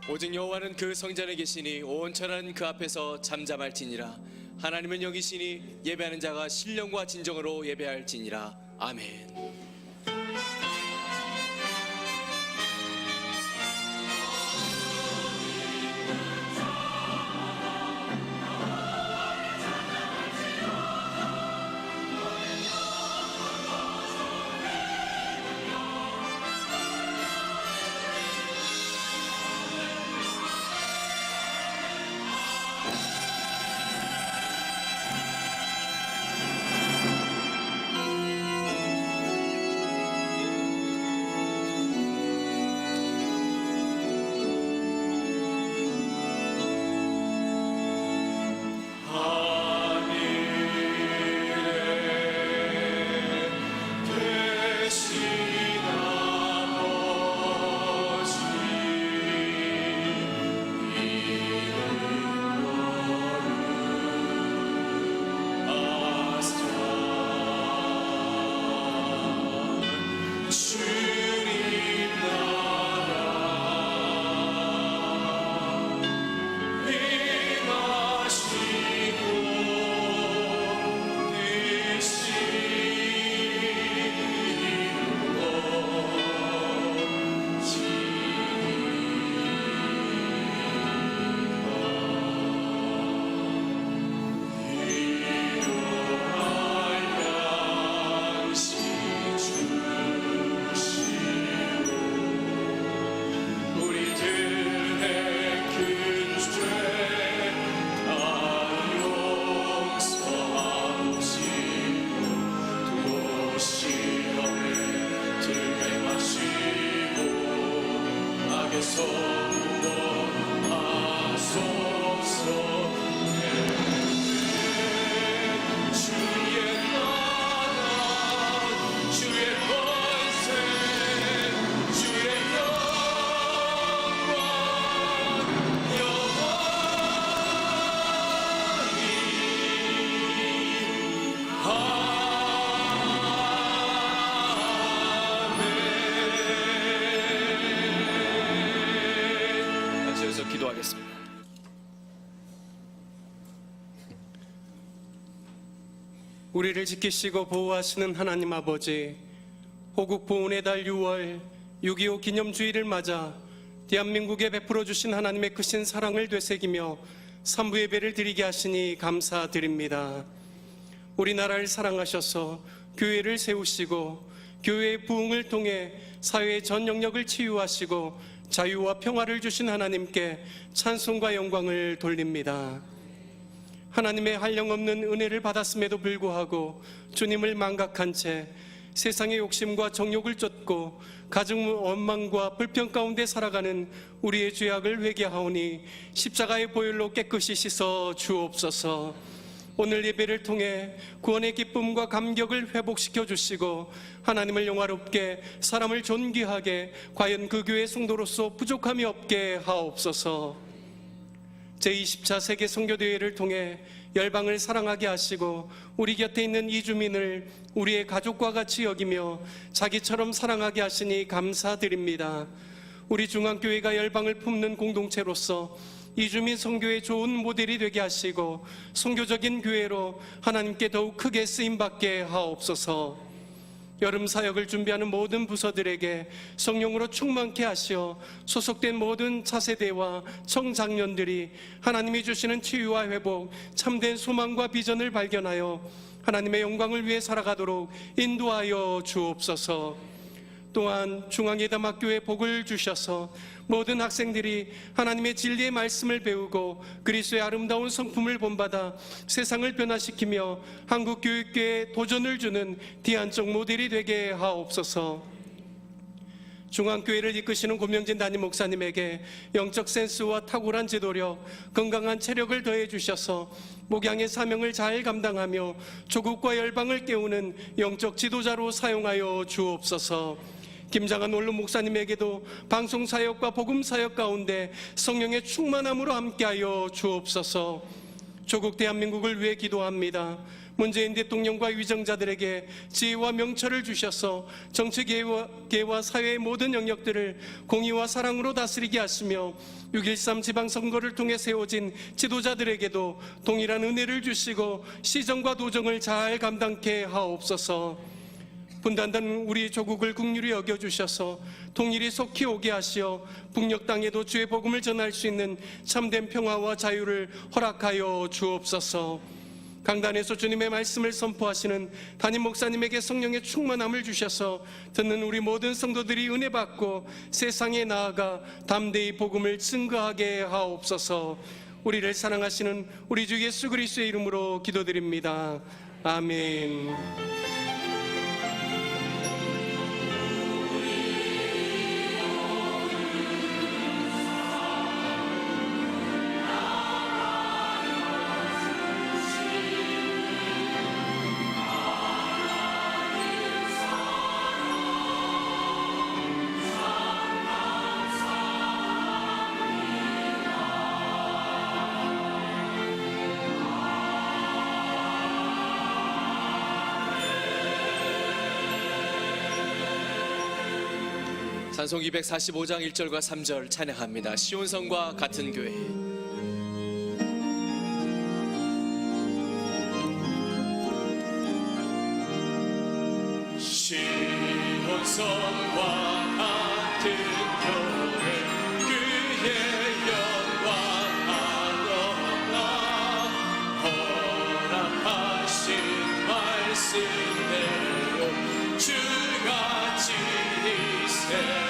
오직 여호와는 그 성전에 계시니 온 천하는 그 앞에서 잠잠할지니라. 하나님은 여기시니 예배하는 자가 신령과 진정으로 예배할지니라. 아멘. 기도하겠습니다. 우리를 지키시고 보호하시는 하나님 아버지, 호국 보훈의 달 6월 6.25 기념주의를 맞아 대한민국에 베풀어 주신 하나님의 크신 사랑을 되새기며 삼부 예배를 드리게 하시니 감사드립니다. 우리나라를 사랑하셔서 교회를 세우시고 교회의 부흥을 통해 사회의 전 영역을 치유하시고 자유와 평화를 주신 하나님께 찬송과 영광을 돌립니다. 하나님의 한량없는 은혜를 받았음에도 불구하고 주님을 망각한 채 세상의 욕심과 정욕을 쫓고 가정 원망과 불평 가운데 살아가는 우리의 죄악을 회개하오니 십자가의 보혈로 깨끗이 씻어 주옵소서. 오늘 예배를 통해 구원의 기쁨과 감격을 회복시켜 주시고 하나님을 영화롭게 사람을 존귀하게 과연 그 교회 성도로서 부족함이 없게 하옵소서. 제20차 세계 선교대회를 통해 열방을 사랑하게 하시고 우리 곁에 있는 이주민을 우리의 가족과 같이 여기며 자기처럼 사랑하게 하시니 감사드립니다. 우리 중앙교회가 열방을 품는 공동체로서 이주민 선교의 좋은 모델이 되게 하시고 선교적인 교회로 하나님께 더욱 크게 쓰임받게 하옵소서. 여름 사역을 준비하는 모든 부서들에게 성령으로 충만케 하시어 소속된 모든 차세대와 청장년들이 하나님이 주시는 치유와 회복, 참된 소망과 비전을 발견하여 하나님의 영광을 위해 살아가도록 인도하여 주옵소서. 또한 중앙예담학교에 복을 주셔서 모든 학생들이 하나님의 진리의 말씀을 배우고 그리스도의 아름다운 성품을 본받아 세상을 변화시키며 한국 교육계에 도전을 주는 대안적 모델이 되게 하옵소서. 중앙교회를 이끄시는 고명진 담임 목사님에게 영적 센스와 탁월한 지도력, 건강한 체력을 더해 주셔서 목양의 사명을 잘 감당하며 조국과 열방을 깨우는 영적 지도자로 사용하여 주옵소서. 김장한 원로 목사님에게도 방송사역과 복음사역 가운데 성령의 충만함으로 함께하여 주옵소서. 조국 대한민국을 위해 기도합니다. 문재인 대통령과 위정자들에게 지혜와 명철을 주셔서 정치계와 사회의 모든 영역들을 공의와 사랑으로 다스리게 하시며 6.13 지방선거를 통해 세워진 지도자들에게도 동일한 은혜를 주시고 시정과 도정을 잘 감당케 하옵소서. 분단된 우리 조국을 긍휼히 여겨주셔서 통일이 속히 오게 하시어 북녘 땅에도 주의 복음을 전할 수 있는 참된 평화와 자유를 허락하여 주옵소서. 강단에서 주님의 말씀을 선포하시는 담임 목사님에게 성령의 충만함을 주셔서 듣는 우리 모든 성도들이 은혜 받고 세상에 나아가 담대히 복음을 증거하게 하옵소서. 우리를 사랑하시는 우리 주 예수 그리스도의 이름으로 기도드립니다. 아멘. 찬송 245장 1절과 3절 찬양합니다. 시온성과 같은 교회. 시온성과 같은 교회 그의 영광 하노라. 허락하신 말씀대로 주가 지니세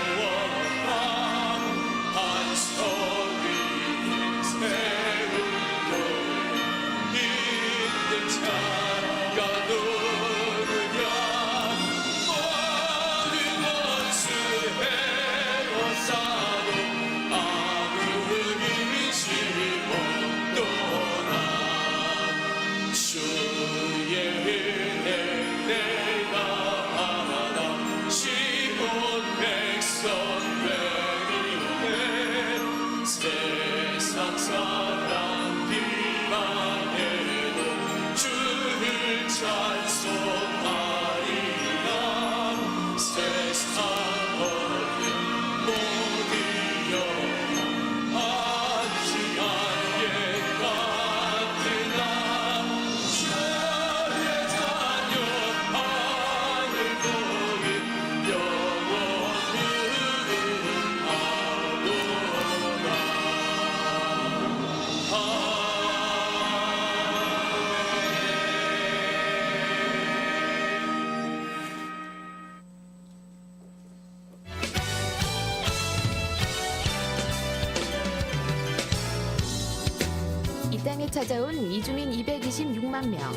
찾아온 이주민 226만 명.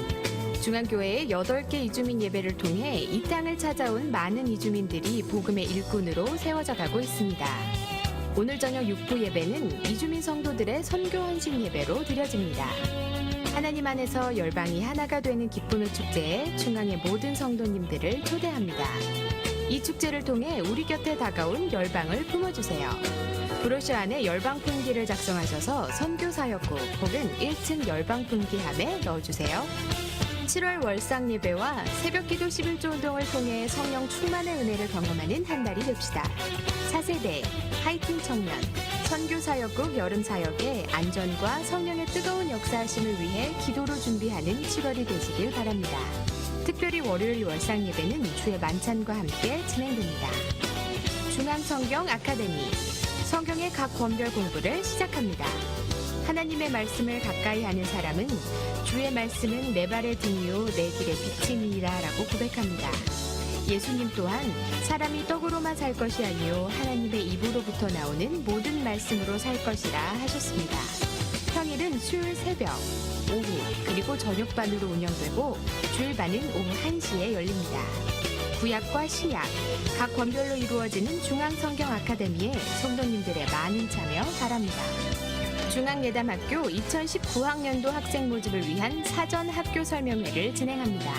중앙교회의 8개 이주민 예배를 통해 이 땅을 찾아온 많은 이주민들이 복음의 일꾼으로 세워져 가고 있습니다. 오늘 저녁 6부 예배는 이주민 성도들의 선교 헌신 예배로 드려집니다. 하나님 안에서 열방이 하나가 되는 기쁨의 축제에 중앙의 모든 성도님들을 초대합니다. 이 축제를 통해 우리 곁에 다가온 열방을 품어주세요. 브로셔 안에 열방 품기를 작성하셔서 선교 사역국 혹은 1층 열방 품기함에 넣어주세요. 7월 월상 예배와 새벽기도 11조 운동을 통해 성령 충만의 은혜를 경험하는 한 달이 됩시다. 차세대, 하이틴 청년, 선교 사역국 여름 사역의 안전과 성령의 뜨거운 역사하심을 위해 기도로 준비하는 7월이 되시길 바랍니다. 특별히 월요일 월상 예배는 주의 만찬과 함께 진행됩니다. 중앙성경 아카데미, 성경의 각 권별 공부를 시작합니다. 하나님의 말씀을 가까이 하는 사람은 주의 말씀은 내 발의 등이요 내 길의 빛이니라 라고 고백합니다. 예수님 또한 사람이 떡으로만 살 것이 아니요 하나님의 입으로부터 나오는 모든 말씀으로 살 것이라 하셨습니다. 평일은 수요일 새벽, 오후 그리고 저녁반으로 운영되고 주일반은 오후 1시에 열립니다. 구약과 신약, 각 권별로 이루어지는 중앙성경 아카데미에 성도님들의 많은 참여 바랍니다. 중앙예담학교 2019학년도 학생 모집을 위한 사전 학교 설명회를 진행합니다.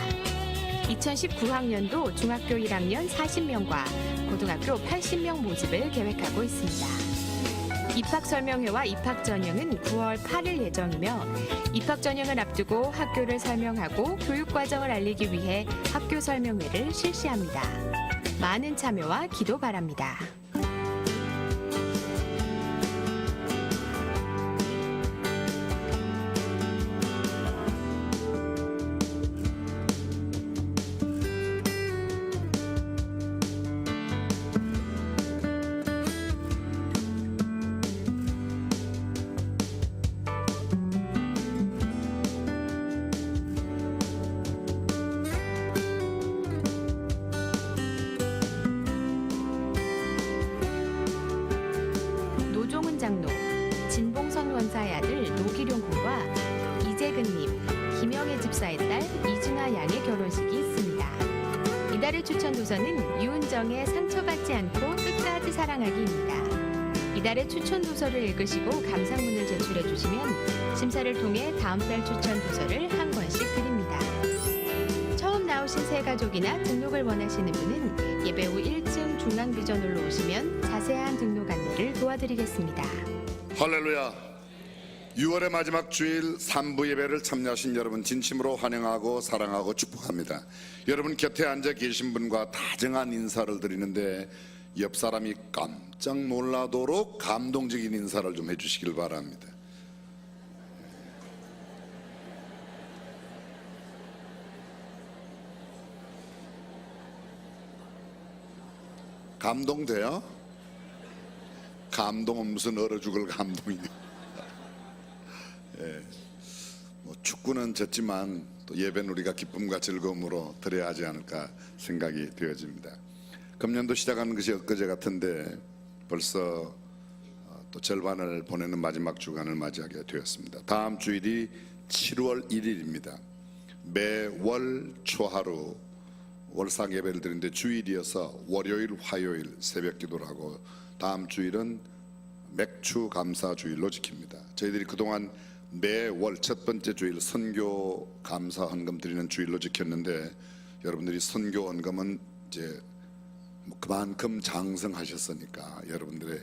2019학년도 중학교 1학년 40명과 고등학교 80명 모집을 계획하고 있습니다. 입학 설명회와 입학 전형은 9월 8일 예정이며 입학 전형을 앞두고 학교를 설명하고 교육 과정을 알리기 위해 학교 설명회를 실시합니다. 많은 참여와 기도 바랍니다. 노종은 장로, 진봉선 원사의 아들 노기룡 군과 이재근님, 김영애 집사의 딸 이준아 양의 결혼식이 있습니다. 이달의 추천 도서는 유은정의 상처받지 않고 끝까지 사랑하기입니다. 이달의 추천 도서를 읽으시고 감상문을 제출해 주시면 심사를 통해 다음 달 추천 도서를 한 권씩 드립니다. 처음 나오신 새 가족이나 등록을 원하시는 분은 예배 후 1층 중앙비전홀로 오시면 자세한 등록 안내를 도와드리겠습니다. 할렐루야. 6월의 마지막 주일 3부 예배를 참여하신 여러분 진심으로 환영하고 사랑하고 축복합니다. 여러분 곁에 앉아 계신 분과 다정한 인사를 드리는데 옆 사람이 깜짝 놀라도록 감동적인 인사를 좀 해주시길 바랍니다. 감동돼요? 감동은 무슨 얼어 죽을 감동이냐. 예, 뭐 축구는 졌지만 또 예배는 우리가 기쁨과 즐거움으로 드려야 하지 않을까 생각이 되어집니다. 금년도 시작하는 것이 엊그제 같은데 벌써 또 절반을 보내는 마지막 주간을 맞이하게 되었습니다. 다음 주일이 7월 1일입니다. 매월 초하루 월상 예배를 드리는데 주일이어서 월요일, 화요일 새벽 기도를 하고 다음 주일은 맥주 감사 주일로 지킵니다. 저희들이 그동안 매월 첫 번째 주일 선교 감사 헌금 드리는 주일로 지켰는데 여러분들이 선교 헌금은 이제 그만큼 장성하셨으니까 여러분들의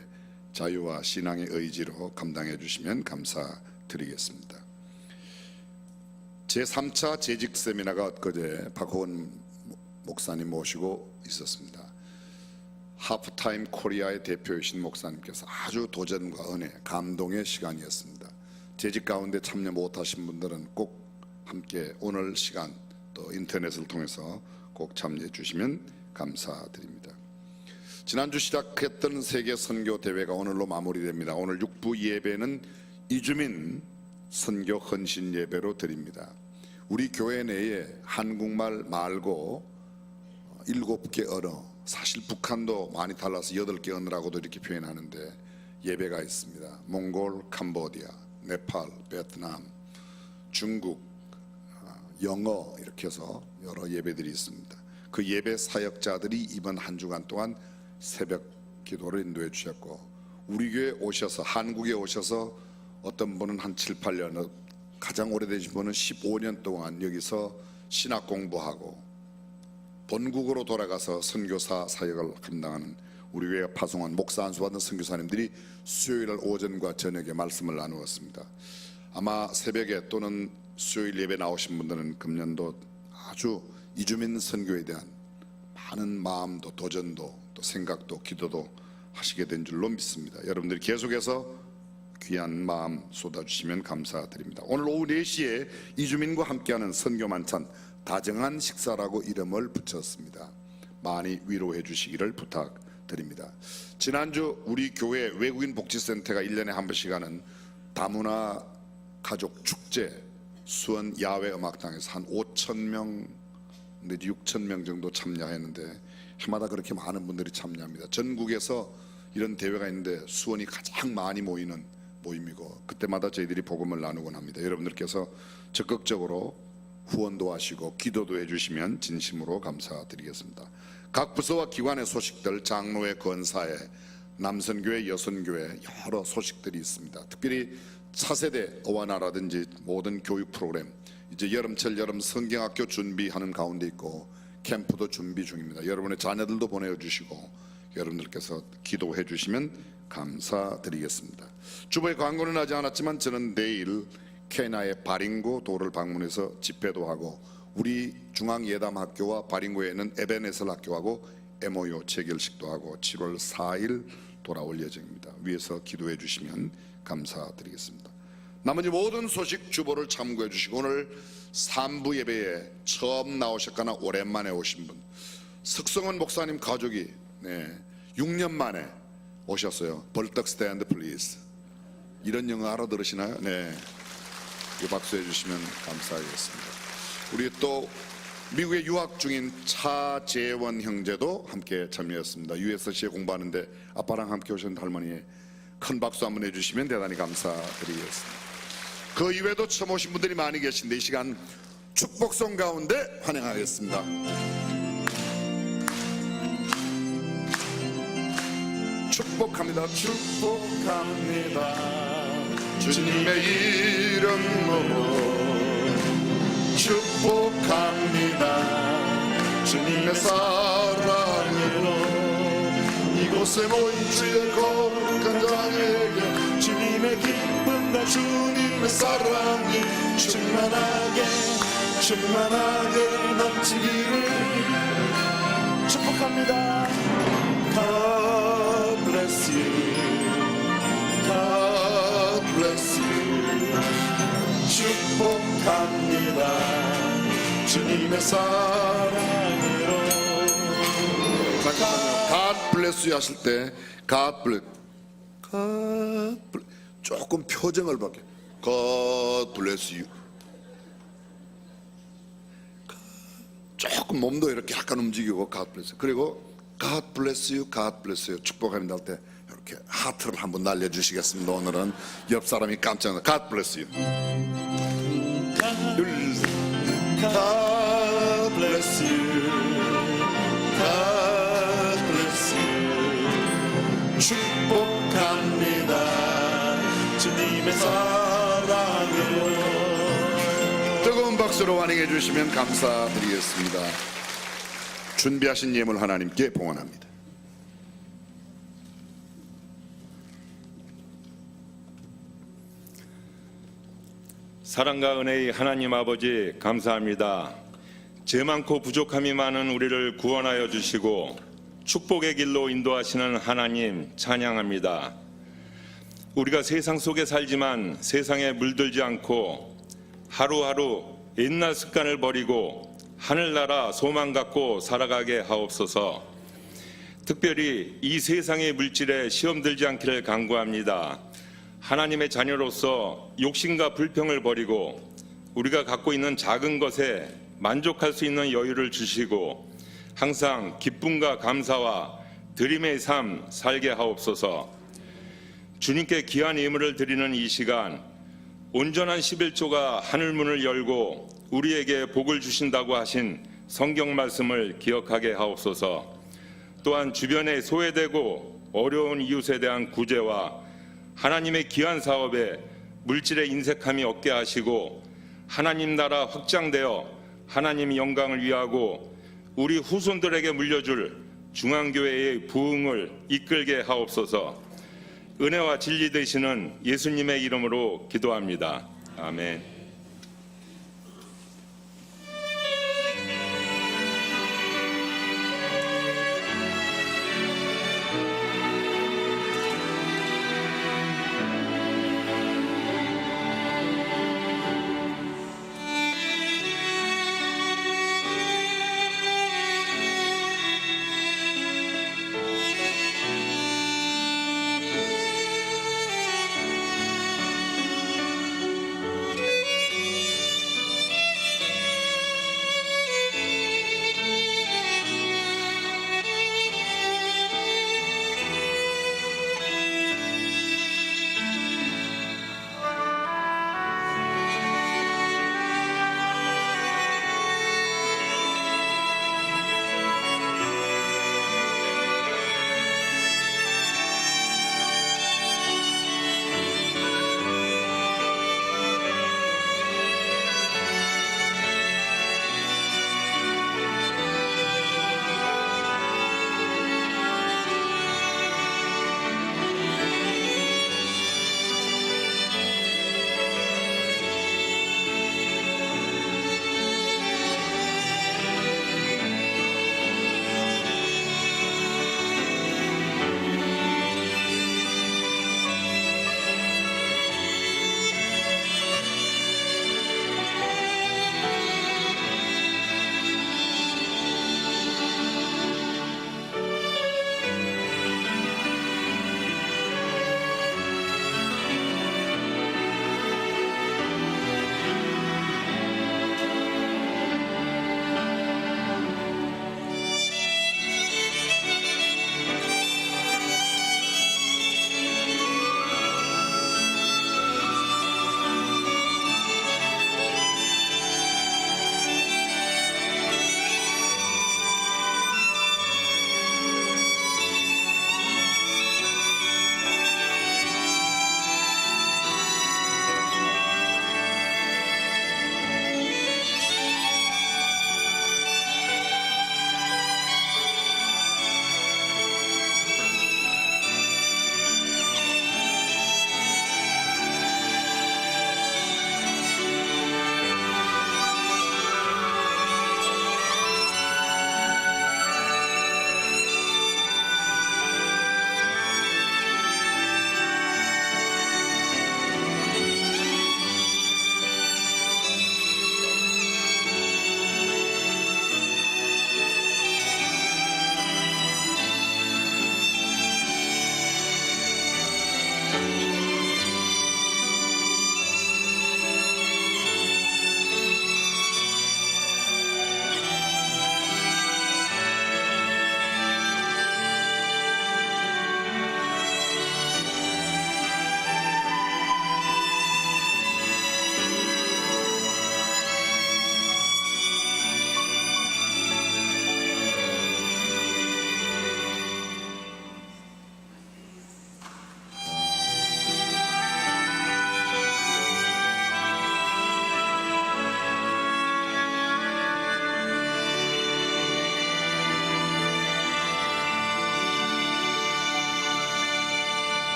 자유와 신앙의 의지로 감당해 주시면 감사드리겠습니다. 제3차 재직 세미나가 엊그제 박호원 목사님 모시고 있었습니다. 하프타임 코리아의 대표이신 목사님께서 아주 도전과 은혜, 감동의 시간이었습니다. 재직 가운데 참여 못하신 분들은 꼭 함께 오늘 시간 또 인터넷을 통해서 꼭 참여해 주시면 감사드립니다. 지난주 시작했던 세계 선교 대회가 오늘로 마무리됩니다. 오늘 6부 예배는 이주민 선교 헌신 예배로 드립니다. 우리 교회 내에 한국말 말고 7개 언어, 사실 북한도 많이 달라서 8개 언어라고도 이렇게 표현하는데 예배가 있습니다. 몽골, 캄보디아, 네팔, 베트남, 중국, 영어 이렇게 해서 여러 예배들이 있습니다. 그 예배 사역자들이 이번 한 주간 동안 새벽 기도를 인도해 주셨고 우리 교회 오셔서 한국에 오셔서 어떤 분은 한 7, 8년 가장 오래되신 분은 15년 동안 여기서 신학 공부하고 본국으로 돌아가서 선교사 사역을 감당하는 우리 교회 파송한 목사 안수 받는 선교사님들이 수요일 오전과 저녁에 말씀을 나누었습니다. 아마 새벽에 또는 수요일 예배 나오신 분들은 금년도 아주 이주민 선교에 대한 많은 마음도 도전도 또 생각도 기도도 하시게 된 줄로 믿습니다. 여러분들이 계속해서 귀한 마음 쏟아주시면 감사드립니다. 오늘 오후 4시에 이주민과 함께하는 선교 만찬 다정한 식사라고 이름을 붙였습니다. 많이 위로해 주시기를 부탁드립니다. 지난주 우리 교회 외국인 복지센터가 1년에 한 번씩 하는 다문화 가족 축제 수원 야외 음악당에서 한 5,000명 내지 6,000명 정도 참여했는데 해마다 그렇게 많은 분들이 참여합니다. 전국에서 이런 대회가 있는데 수원이 가장 많이 모이는 모임이고 그때마다 저희들이 복음을 나누곤 합니다. 여러분들께서 적극적으로 후원도 하시고 기도도 해주시면 진심으로 감사드리겠습니다. 각 부서와 기관의 소식들, 장로회, 권사회, 남선교회, 여선교회 여러 소식들이 있습니다. 특별히 차세대 어와나라든지 모든 교육 프로그램 이제 여름철 여름 성경학교 준비하는 가운데 있고 캠프도 준비 중입니다. 여러분의 자녀들도 보내주시고 여러분들께서 기도해 주시면 감사드리겠습니다. 주보에 광고는 하지 않았지만 저는 내일 케냐의 바링고 도를 방문해서 집회도 하고 우리 중앙예담학교와 바링고에 있는 에베네셀 학교하고 MOU 체결식도 하고 7월 4일 돌아올 예정입니다. 위에서 기도해 주시면 감사드리겠습니다. 나머지 모든 소식 주보를 참고해 주시고 오늘 3부 예배에 처음 나오셨거나 오랜만에 오신 분 석성원 목사님 가족이 6년 만에 오셨어요. 벌떡 스탠드 플리즈. 이런 영어 알아들으시나요? 네, 이 박수 해주시면 감사하겠습니다. 우리 또 미국에 유학 중인 차재원 형제도 함께 참여했습니다. USC에 공부하는데 아빠랑 함께 오신 할머니 큰 박수 한번 해주시면 대단히 감사드리겠습니다. 그 이외에도 처음 오신 분들이 많이 계신데 이 시간 축복송 가운데 환영하겠습니다. 축복합니다. 축복합니다. 주님의 이름으로 축복합니다. 주님의 사랑으로 이곳에 모인 주의 거룩한 자에게 주님의 기쁨과 주님의 사랑이 충만하게 넘치기를 축복합니다. God bless you. God bless you. 축복합니다. 주님의 사랑으로. God bless you 하실 때 God bless. 조금 표정을 바뀌어. God bless you. 조금 몸도 이렇게 약간 움직이고 God bless you. 그리고 God bless you, God bless you. 축복합니다 할 때 이렇게 하트를 한번 날려주시겠습니다. 오늘은 옆 사람이 깜짝 놀라. God bless you. God bless you. God bless you. 축복합니다. 주님의 사랑으로. 뜨거운 박수로 환영해 주시면 감사드리겠습니다. 준비하신 예물 하나님께 봉헌합니다. 사랑과 은혜의 하나님 아버지 감사합니다. 죄 많고 부족함이 많은 우리를 구원하여 주시고 축복의 길로 인도하시는 하나님 찬양합니다. 우리가 세상 속에 살지만 세상에 물들지 않고 하루하루 옛날 습관을 버리고 하늘나라 소망 갖고 살아가게 하옵소서. 특별히 이 세상의 물질에 시험 들지 않기를 간구합니다. 하나님의 자녀로서 욕심과 불평을 버리고 우리가 갖고 있는 작은 것에 만족할 수 있는 여유를 주시고 항상 기쁨과 감사와 드림의 삶 살게 하옵소서. 주님께 귀한 예물을 드리는 이 시간 온전한 11조가 하늘문을 열고 우리에게 복을 주신다고 하신 성경 말씀을 기억하게 하옵소서. 또한 주변에 소외되고 어려운 이웃에 대한 구제와 하나님의 귀한 사업에 물질의 인색함이 없게 하시고 하나님 나라 확장되어 하나님 영광을 위하고 우리 후손들에게 물려줄 중앙교회의 부흥을 이끌게 하옵소서. 은혜와 진리 되시는 예수님의 이름으로 기도합니다. 아멘.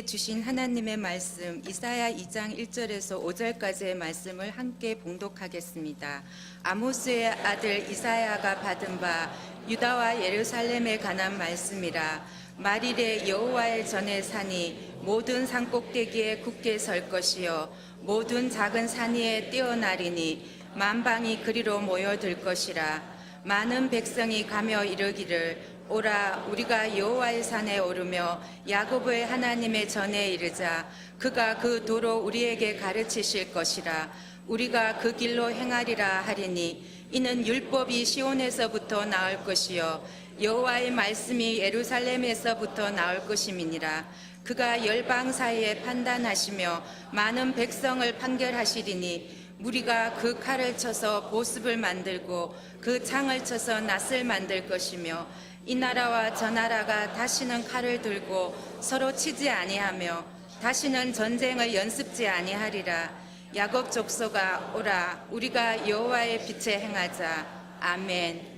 우리에게 주신 하나님의 말씀 이사야 2장 1절에서 5절까지의 말씀을 함께 봉독하겠습니다. 아모스의 아들 이사야가 받은 바 유다와 예루살렘에 관한 말씀이라. 말일에 여호와의 전에 산이 모든 산꼭대기에 굳게 설 것이요 모든 작은 산 위에 뛰어나리니 만방이 그리로 모여들 것이라. 많은 백성이 가며 이르기를 오라 우리가 여호와의 산에 오르며 야곱의 하나님의 전에 이르자. 그가 그 도로 우리에게 가르치실 것이라. 우리가 그 길로 행하리라 하리니 이는 율법이 시온에서부터 나올 것이요 여호와의 말씀이 예루살렘에서부터 나올 것임이니라. 그가 열방 사이에 판단하시며 많은 백성을 판결하시리니 무리가 그 칼을 쳐서 보습을 만들고 그 창을 쳐서 낫을 만들 것이며 이 나라와 저 나라가 다시는 칼을 들고 서로 치지 아니하며 다시는 전쟁을 연습지 아니하리라. 야곱 족속아 오라 우리가 여호와의 빛에 행하자. 아멘.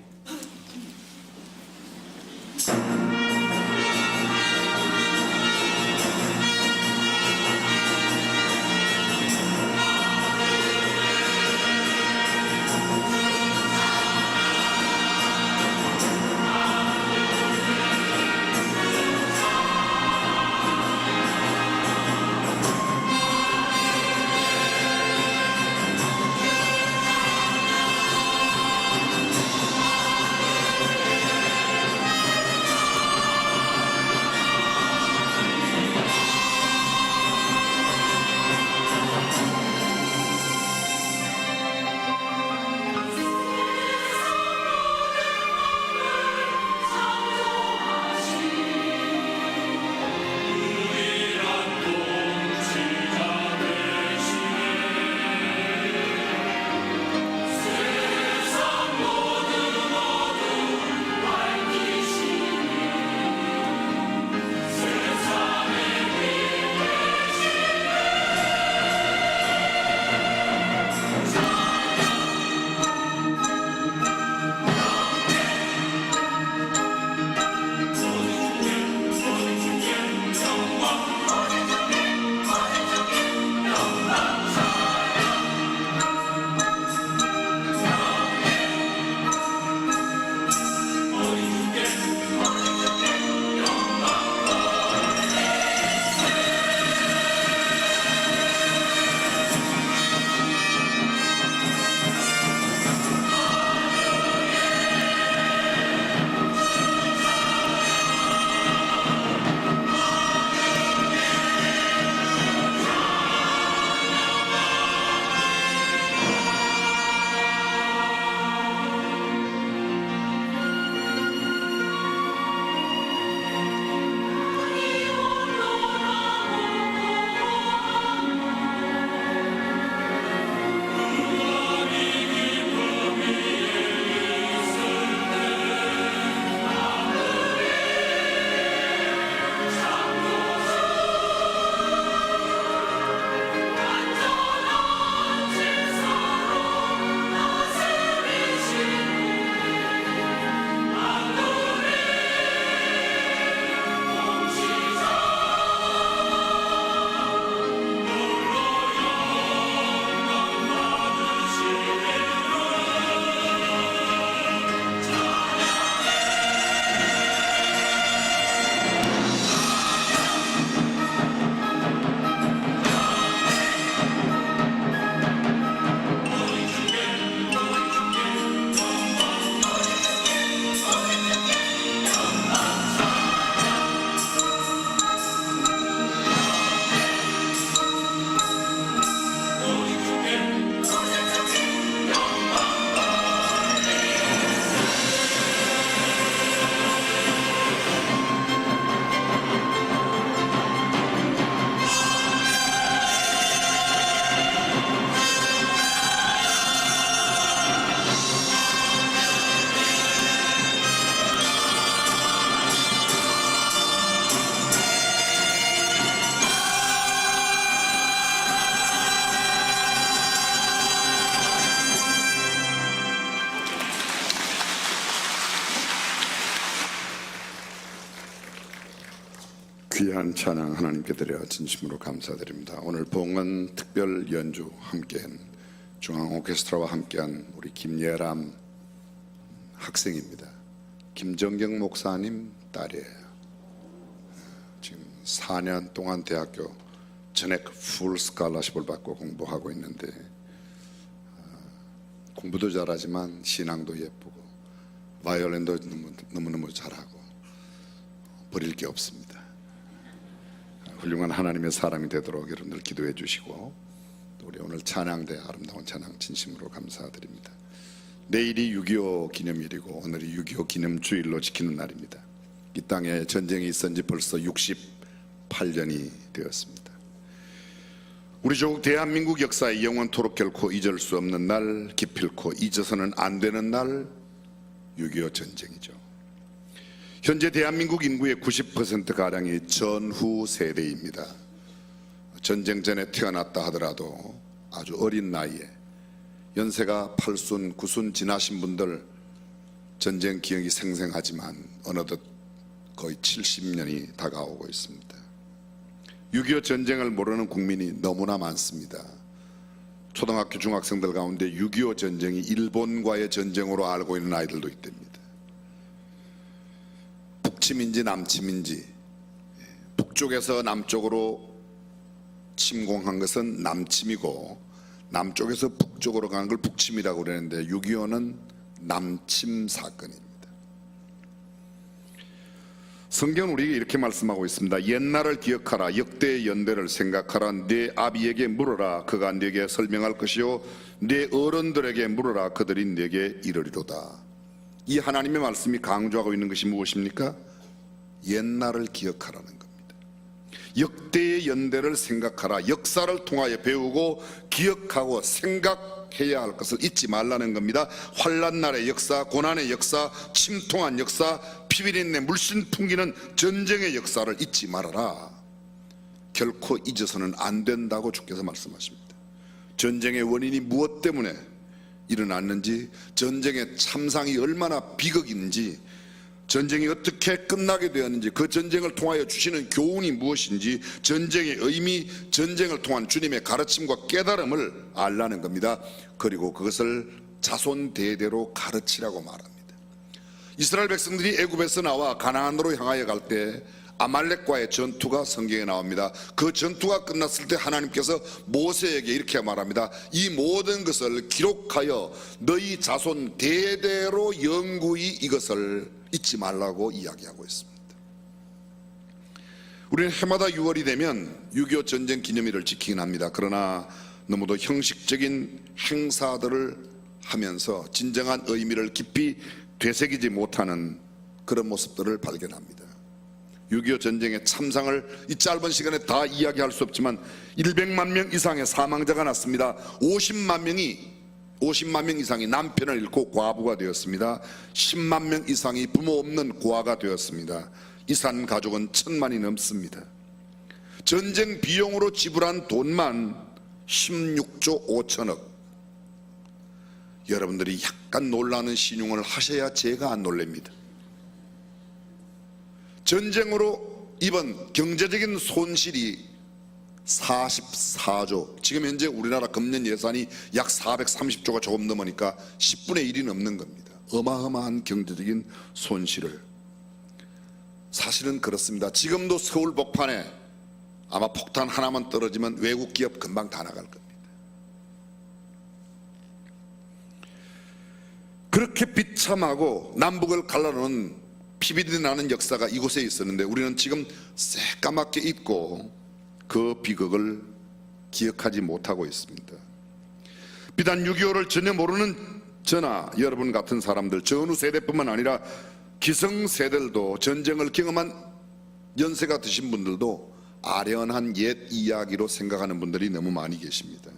귀한 찬양 하나님께 드려 진심으로 감사드립니다. 오늘 봉헌 특별 연주 함께한 중앙 오케스트라와 함께한 우리 김예람 학생입니다. 김정경 목사님 딸이에요. 지금 4년 동안 대학교 전액 풀 스칼라십을 받고 공부하고 있는데 공부도 잘하지만 신앙도 예쁘고 바이올린도 너무너무 잘하고 버릴 게 없습니다. 훌륭한 하나님의 사람이 되도록 여러분들 기도해 주시고, 우리 오늘 찬양대 아름다운 찬양 진심으로 감사드립니다. 내일이 6.25 기념일이고 오늘이 6.25 기념주일로 지키는 날입니다. 이 땅에 전쟁이 있은 지 벌써 68년이 되었습니다. 우리 조국 대한민국 역사에 영원토록 결코 잊을 수 없는 날, 기필코 잊어서는 안 되는 날, 6.25 전쟁이죠. 현재 대한민국 인구의 90%가량이 전후 세대입니다. 전쟁 전에 태어났다 하더라도 아주 어린 나이에 연세가 8순, 9순 지나신 분들 전쟁 기억이 생생하지만 어느덧 거의 70년이 다가오고 있습니다. 6.25 전쟁을 모르는 국민이 너무나 많습니다. 초등학교 중학생들 가운데 6.25 전쟁이 일본과의 전쟁으로 알고 있는 아이들도 있답니다. 북침인지 남침인지, 북쪽에서 남쪽으로 침공한 것은 남침이고 남쪽에서 북쪽으로 가는 걸 북침이라고 그러는데 6.25는 남침 사건입니다. 성경은 우리에게 이렇게 말씀하고 있습니다. 옛날을 기억하라, 역대의 연대를 생각하라. 네 아비에게 물어라, 그가 네게 설명할 것이요 네 어른들에게 물어라, 그들이 네게 이르리로다. 이 하나님의 말씀이 강조하고 있는 것이 무엇입니까? 옛날을 기억하라는 겁니다. 역대의 연대를 생각하라. 역사를 통하여 배우고 기억하고 생각해야 할 것을 잊지 말라는 겁니다. 환난 날의 역사, 고난의 역사, 침통한 역사, 피비린내 물씬 풍기는 전쟁의 역사를 잊지 말아라. 결코 잊어서는 안 된다고 주께서 말씀하십니다. 전쟁의 원인이 무엇 때문에 일어났는지, 전쟁의 참상이 얼마나 비극인지, 전쟁이 어떻게 끝나게 되었는지, 그 전쟁을 통하여 주시는 교훈이 무엇인지, 전쟁의 의미, 전쟁을 통한 주님의 가르침과 깨달음을 알라는 겁니다. 그리고 그것을 자손 대대로 가르치라고 말합니다. 이스라엘 백성들이 애굽에서 나와 가나안으로 향하여 갈 때 아말렉과의 전투가 성경에 나옵니다. 그 전투가 끝났을 때 하나님께서 모세에게 이렇게 말합니다. 이 모든 것을 기록하여 너희 자손 대대로 영구히 이것을 잊지 말라고 이야기하고 있습니다. 우리는 해마다 6월이 되면 6.25 전쟁 기념일을 지키긴 합니다. 그러나 너무도 형식적인 행사들을 하면서 진정한 의미를 깊이 되새기지 못하는 그런 모습들을 발견합니다. 6.25 전쟁의 참상을 이 짧은 시간에 다 이야기할 수 없지만 100만 명 이상의 사망자가 났습니다. 50만 명 이상이 남편을 잃고 과부가 되었습니다. 10만 명 이상이 부모 없는 고아가 되었습니다. 이산 가족은 1000만이 넘습니다. 전쟁 비용으로 지불한 돈만 16조 5천억. 여러분들이 약간 놀라는 신용을 하셔야 제가 안 놀랍니다. 전쟁으로 입은 경제적인 손실이 44조, 지금 현재 우리나라 금년 예산이 약 430조가 조금 넘으니까 10분의 1이 넘는 겁니다. 어마어마한 경제적인 손실을. 사실은 그렇습니다. 지금도 서울 복판에 아마 폭탄 하나만 떨어지면 외국 기업 금방 다 나갈 겁니다. 그렇게 비참하고 남북을 갈라놓은 피비린내 나는 역사가 이곳에 있었는데 우리는 지금 새까맣게 잊고 그 비극을 기억하지 못하고 있습니다. 비단 6.25를 전혀 모르는 저나 여러분 같은 사람들, 전후 세대뿐만 아니라 기성세대들도, 전쟁을 경험한 연세가 드신 분들도 아련한 옛 이야기로 생각하는 분들이 너무 많이 계십니다.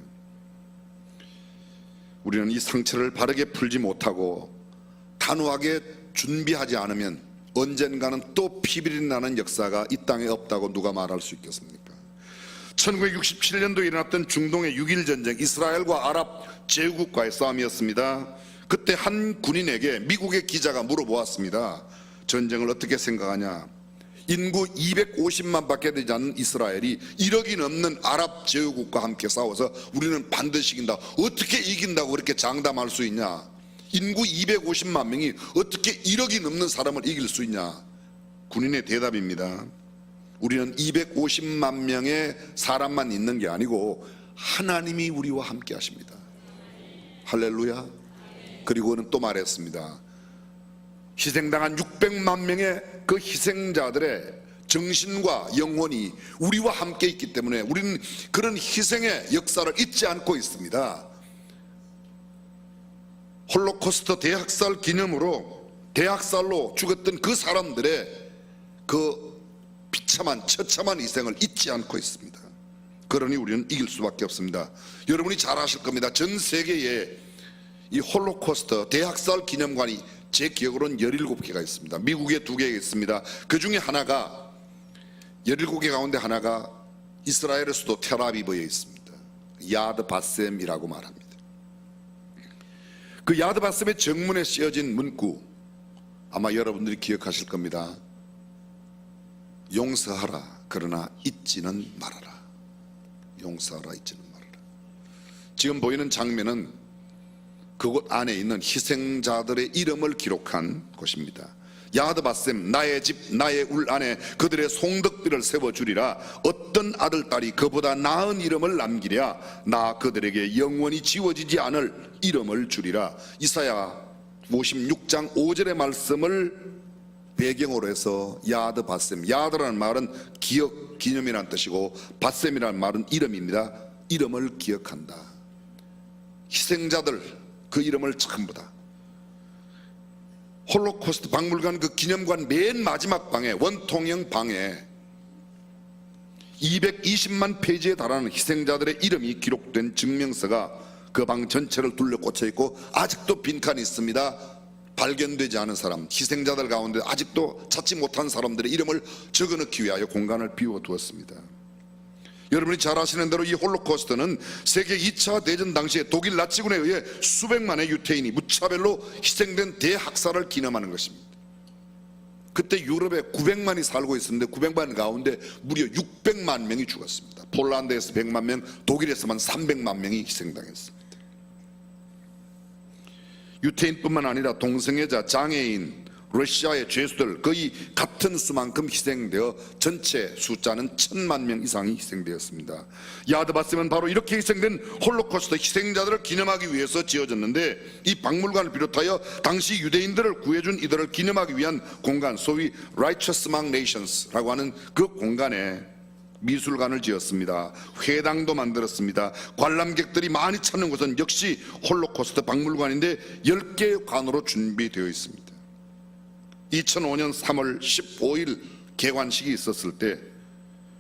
우리는 이 상처를 바르게 풀지 못하고 단호하게 준비하지 않으면 언젠가는 또 피비린 나는 역사가 이 땅에 없다고 누가 말할 수 있겠습니까? 1967년도에 일어났던 중동의 6.1 전쟁, 이스라엘과 아랍 제후국과의 싸움이었습니다. 그때 한 군인에게 미국의 기자가 물어보았습니다. 전쟁을 어떻게 생각하냐? 인구 250만밖에 되지 않는 이스라엘이 1억이 넘는 아랍 제후국과 함께 싸워서 우리는 반드시 이긴다. 어떻게 이긴다고 그렇게 장담할 수 있냐? 인구 250만 명이 어떻게 1억이 넘는 사람을 이길 수 있냐? 군인의 대답입니다. 우리는 250만 명의 사람만 있는 게 아니고 하나님이 우리와 함께 하십니다. 할렐루야. 그리고는 또 말했습니다. 희생당한 600만 명의 그 희생자들의 정신과 영혼이 우리와 함께 있기 때문에 우리는 그런 희생의 역사를 잊지 않고 있습니다. 홀로코스트 대학살 기념으로 대학살로 죽었던 그 사람들의 그 비참한 처참한 희생을 잊지 않고 있습니다. 그러니 우리는 이길 수밖에 없습니다. 여러분이 잘 아실 겁니다. 전 세계에 이 홀로코스트 대학살 기념관이 제 기억으로는 17개가 있습니다. 미국에 2개 있습니다. 그 중에 하나가 17개 가운데 하나가 이스라엘의 수도 텔아비브에 있습니다. 야드 바셈이라고 말합니다. 그 야드 바셈의 정문에 씌어진 문구 아마 여러분들이 기억하실 겁니다. 용서하라 그러나 잊지는 말아라. 용서하라 잊지는 말아라. 지금 보이는 장면은 그곳 안에 있는 희생자들의 이름을 기록한 곳입니다. 야드 바셈 나의 집 나의 울 안에 그들의 송덕비를 세워주리라. 어떤 아들 딸이 그보다 나은 이름을 남기랴. 나 그들에게 영원히 지워지지 않을 이름을 주리라. 이사야 56장 5절의 말씀을 배경으로 해서 야드 바셈, 야드라는 말은 기억, 기념이라는 뜻이고 바셈이라는 말은 이름입니다. 이름을 기억한다. 희생자들 그 이름을 전부 다 홀로코스트 박물관 그 기념관 맨 마지막 방에 원통형 방에 220만 페이지에 달하는 희생자들의 이름이 기록된 증명서가 그 방 전체를 둘러 꽂혀 있고 아직도 빈칸이 있습니다. 발견되지 않은 사람, 희생자들 가운데 아직도 찾지 못한 사람들의 이름을 적어넣기 위하여 공간을 비워두었습니다. 여러분이 잘 아시는 대로 이 홀로코스트는 세계 2차 대전 당시에 독일 나치군에 의해 수백만의 유태인이 무차별로 희생된 대학살을 기념하는 것입니다. 그때 유럽에 900만이 살고 있었는데 900만 가운데 무려 600만 명이 죽었습니다. 폴란드에서 100만 명, 독일에서만 300만 명이 희생당했습니다. 유태인뿐만 아니라 동성애자, 장애인, 러시아의 죄수들 거의 같은 수만큼 희생되어 전체 숫자는 1000만 명 이상이 희생되었습니다. 야드 바셈은 바로 이렇게 희생된 홀로코스트 희생자들을 기념하기 위해서 지어졌는데 이 박물관을 비롯하여 당시 유대인들을 구해준 이들을 기념하기 위한 공간, 소위 Righteous Among Nations라고 하는 그 공간에 미술관을 지었습니다. 회당도 만들었습니다. 관람객들이 많이 찾는 곳은 역시 홀로코스트 박물관인데 10개의 관으로 준비되어 있습니다. 2005년 3월 15일 개관식이 있었을 때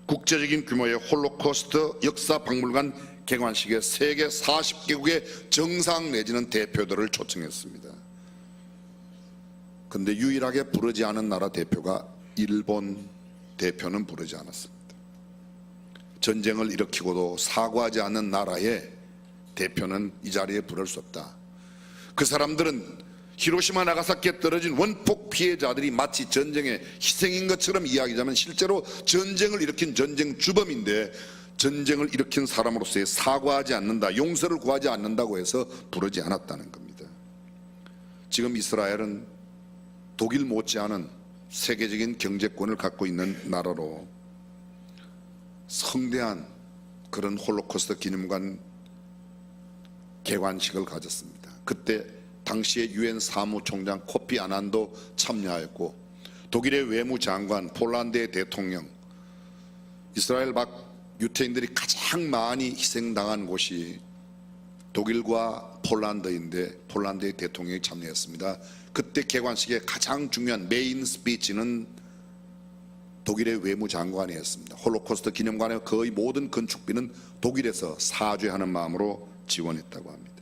국제적인 규모의 홀로코스트 역사 박물관 개관식에 세계 40개국의 정상 내지는 대표들을 초청했습니다. 그런데 유일하게 부르지 않은 나라 대표가 일본 대표는 부르지 않았습니다. 전쟁을 일으키고도 사과하지 않는 나라의 대표는 이 자리에 부를 수 없다. 그 사람들은 히로시마 나가사키에 떨어진 원폭 피해자들이 마치 전쟁의 희생인 것처럼 이야기하자면 실제로 전쟁을 일으킨 전쟁 주범인데 전쟁을 일으킨 사람으로서의 사과하지 않는다, 용서를 구하지 않는다고 해서 부르지 않았다는 겁니다. 지금 이스라엘은 독일 못지않은 세계적인 경제권을 갖고 있는 나라로 성대한 그런 홀로코스트 기념관 개관식을 가졌습니다. 그때 당시의 유엔 사무총장 코피 아난도 참여하였고 독일의 외무장관, 폴란드의 대통령, 이스라엘 밖 유태인들이 가장 많이 희생당한 곳이 독일과 폴란드인데 폴란드의 대통령이 참여했습니다. 그때 개관식의 가장 중요한 메인 스피치는 독일의 외무장관이 했습니다. 홀로코스트 기념관의 거의 모든 건축비는 독일에서 사죄하는 마음으로 지원했다고 합니다.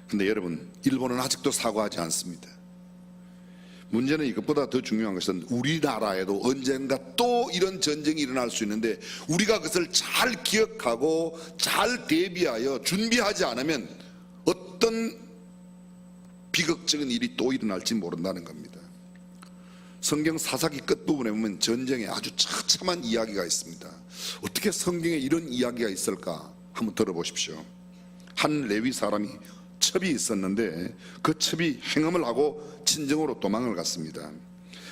근데 여러분, 일본은 아직도 사과하지 않습니다. 문제는 이것보다 더 중요한 것은 우리나라에도 언젠가 또 이런 전쟁이 일어날 수 있는데 우리가 그것을 잘 기억하고 잘 대비하여 준비하지 않으면 어떤 비극적인 일이 또 일어날지 모른다는 겁니다. 성경 사사기 끝부분에 보면 전쟁에 아주 처참한 이야기가 있습니다. 어떻게 성경에 이런 이야기가 있을까 한번 들어보십시오. 한 레위 사람이 첩이 있었는데 그 첩이 행음을 하고 친정으로 도망을 갔습니다.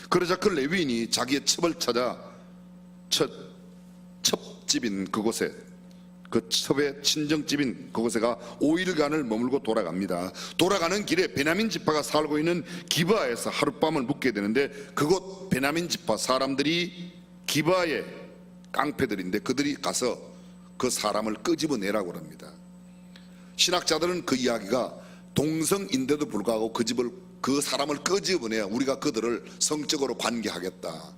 그러자 그 레위인이 자기의 첩을 찾아 첩집인 그곳에, 그 첩의 친정집인 그곳에가 5일간을 머물고 돌아갑니다. 돌아가는 길에 베냐민 지파가 살고 있는 기브아에서 하룻밤을 묵게 되는데, 그곳 베냐민 지파 사람들이 기브아의 깡패들인데 그들이 가서 그 사람을 끄집어내라고 합니다. 신학자들은 그 이야기가 동성인데도 불구하고 그 사람을 끄집어내야 우리가 그들을 성적으로 관계하겠다.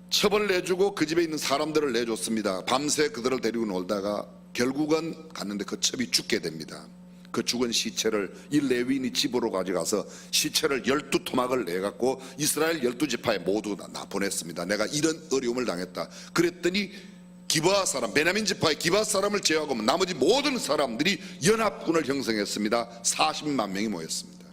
첩을 내주고 그 집에 있는 사람들을 내줬습니다. 밤새 그들을 데리고 놀다가 결국은 갔는데 그 첩이 죽게 됩니다. 그 죽은 시체를 이 레위인이 집으로 가져가서 시체를 12토막을 내갖고 이스라엘 12지파에 모두 다 보냈습니다. 내가 이런 어려움을 당했다. 그랬더니 기브아 사람, 베냐민 지파의 기브아 사람을 제외하고 나머지 모든 사람들이 연합군을 형성했습니다. 40만 명이 모였습니다.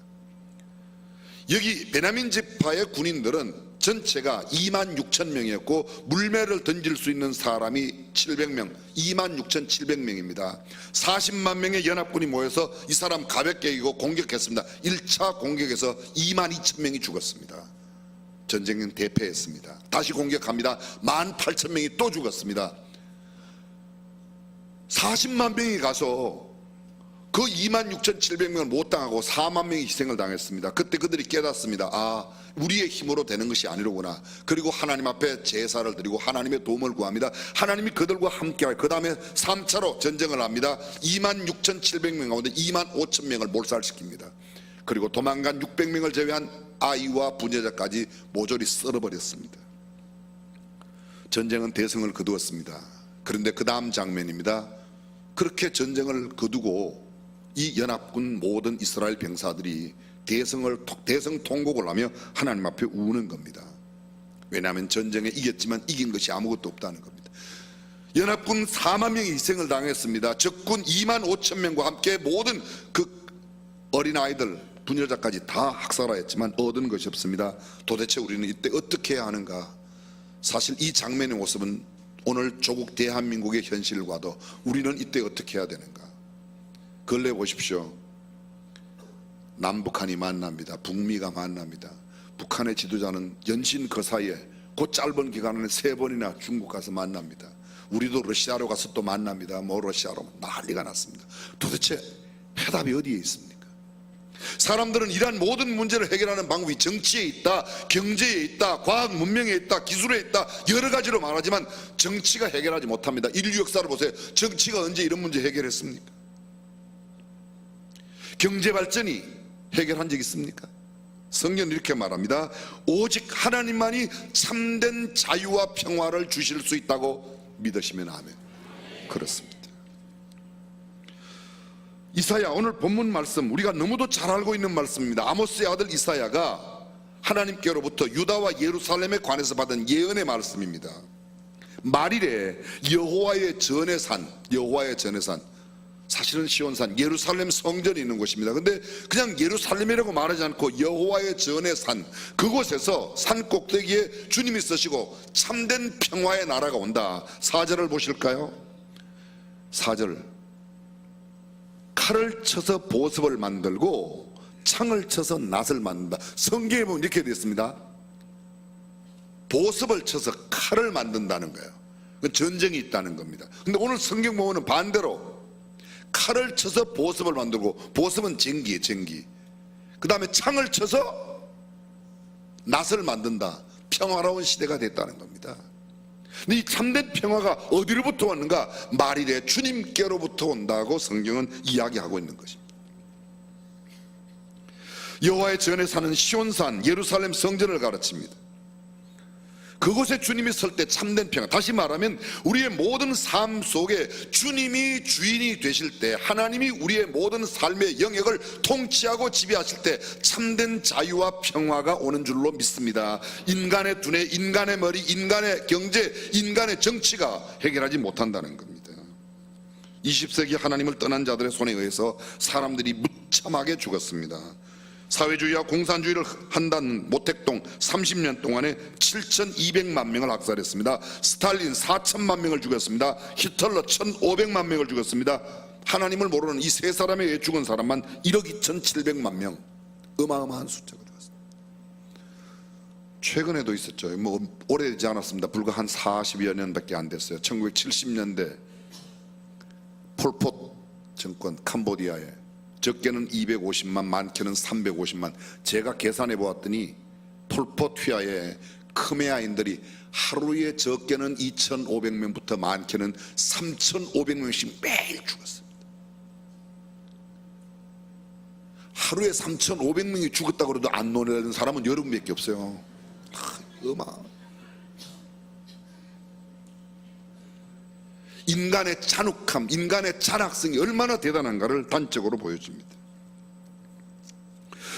여기 베냐민 지파의 군인들은 전체가 2만 6천 명이었고 물매를 던질 수 있는 사람이 700명, 2만 6,700명입니다. 40만 명의 연합군이 모여서 이 사람 가볍게 이기고 공격했습니다. 1차 공격에서 2만 2천 명이 죽었습니다. 전쟁은 대패했습니다. 다시 공격합니다. 18,000명이 또 죽었습니다. 40만 명이 가서 그 26,700명을 못 당하고 4만 명이 희생을 당했습니다. 그때 그들이 깨닫습니다. 아, 우리의 힘으로 되는 것이 아니로구나. 그리고 하나님 앞에 제사를 드리고 하나님의 도움을 구합니다. 하나님이 그들과 함께할. 그 다음에 3차로 전쟁을 합니다. 26,700명 가운데 25,000명을 몰살시킵니다. 그리고 도망간 600명을 제외한 아이와 부녀자까지 모조리 썰어버렸습니다. 전쟁은 대성을 거두었습니다. 그런데 그 다음 장면입니다. 그렇게 전쟁을 거두고 이 연합군 모든 이스라엘 병사들이 대성 통곡을 하며 하나님 앞에 우는 겁니다. 왜냐하면 전쟁에 이겼지만 이긴 것이 아무것도 없다는 겁니다. 연합군 4만 명이 희생을 당했습니다. 적군 2만 5천 명과 함께 모든 그 어린아이들, 부녀자까지 다 학살하였지만 얻은 것이 없습니다. 도대체 우리는 이때 어떻게 해야 하는가? 사실 이 장면의 모습은 오늘 조국 대한민국의 현실과도 우리는 이때 어떻게 해야 되는가? 근래 보십시오. 남북한이 만납니다. 북미가 만납니다. 북한의 지도자는 연신 그 사이에 그 짧은 기간 안에 3번이나 중국 가서 만납니다. 우리도 러시아로 가서 또 만납니다. 뭐 러시아로 난리가 났습니다. 도대체 해답이 어디에 있습니까? 사람들은 이러한 모든 문제를 해결하는 방법이 정치에 있다, 경제에 있다, 과학 문명에 있다, 기술에 있다, 여러 가지로 말하지만 정치가 해결하지 못합니다. 인류 역사를 보세요. 정치가 언제 이런 문제 해결했습니까? 경제 발전이 해결한 적 있습니까? 성경은 이렇게 말합니다. 오직 하나님만이 참된 자유와 평화를 주실 수 있다고 믿으시면 아멘. 그렇습니다. 이사야, 오늘 본문 말씀 우리가 너무도 잘 알고 있는 말씀입니다. 아모스의 아들 이사야가 하나님께로부터 유다와 예루살렘에 관해서 받은 예언의 말씀입니다. 말일에 여호와의 전의 산, 여호와의 전의 산, 사실은 시온산, 예루살렘 성전이 있는 곳입니다. 근데 그냥 예루살렘이라고 말하지 않고 여호와의 전의 산, 그곳에서 산 꼭대기에 주님이 서시고 참된 평화의 나라가 온다. 4절을 보실까요? 4절, 칼을 쳐서 보습을 만들고 창을 쳐서 낫을 만든다. 성경에 보면 이렇게 되어 있습니다. 보습을 쳐서 칼을 만든다는 거예요. 전쟁이 있다는 겁니다. 근데 오늘 성경 보면 반대로 칼을 쳐서 보습을 만들고, 보습은 전기예요, 전기. 그 다음에 창을 쳐서 낫을 만든다. 평화로운 시대가 됐다는 겁니다. 근데 이 참된 평화가 어디로부터 왔는가? 말일에 주님께로부터 온다고 성경은 이야기하고 있는 것입니다. 여호와의 전에 사는 시온산, 예루살렘 성전을 가르칩니다. 그곳에 주님이 설 때 참된 평화, 다시 말하면 우리의 모든 삶 속에 주님이 주인이 되실 때, 하나님이 우리의 모든 삶의 영역을 통치하고 지배하실 때 참된 자유와 평화가 오는 줄로 믿습니다. 인간의 두뇌, 인간의 머리, 인간의 경제, 인간의 정치가 해결하지 못한다는 겁니다. 20세기 하나님을 떠난 자들의 손에 의해서 사람들이 무참하게 죽었습니다. 사회주의와 공산주의를 한다는 모택동 30년 동안에 7,200만 명을 학살했습니다. 스탈린 4천만 명을 죽였습니다. 히틀러 1,500만 명을 죽였습니다. 하나님을 모르는 이 세 사람에 의해 죽은 사람만 1억 2,700만 명, 어마어마한 숫자가 되었습니다. 최근에도 있었죠. 뭐 오래되지 않았습니다. 불과 한 40여 년밖에 안 됐어요. 1970년대 폴포트 정권 캄보디아에 적게는 250만, 많게는 350만. 제가 계산해 보았더니 폴포트 휘하에 크메아인들이 하루에 적게는 2,500명부터 많게는 3,500명씩 매일 죽었습니다. 하루에 3,500명이 죽었다고 해도 안 놀라는 사람은 여러분밖에 없어요. 인간의 잔혹함, 인간의 잔악성이 얼마나 대단한가를 단적으로 보여줍니다.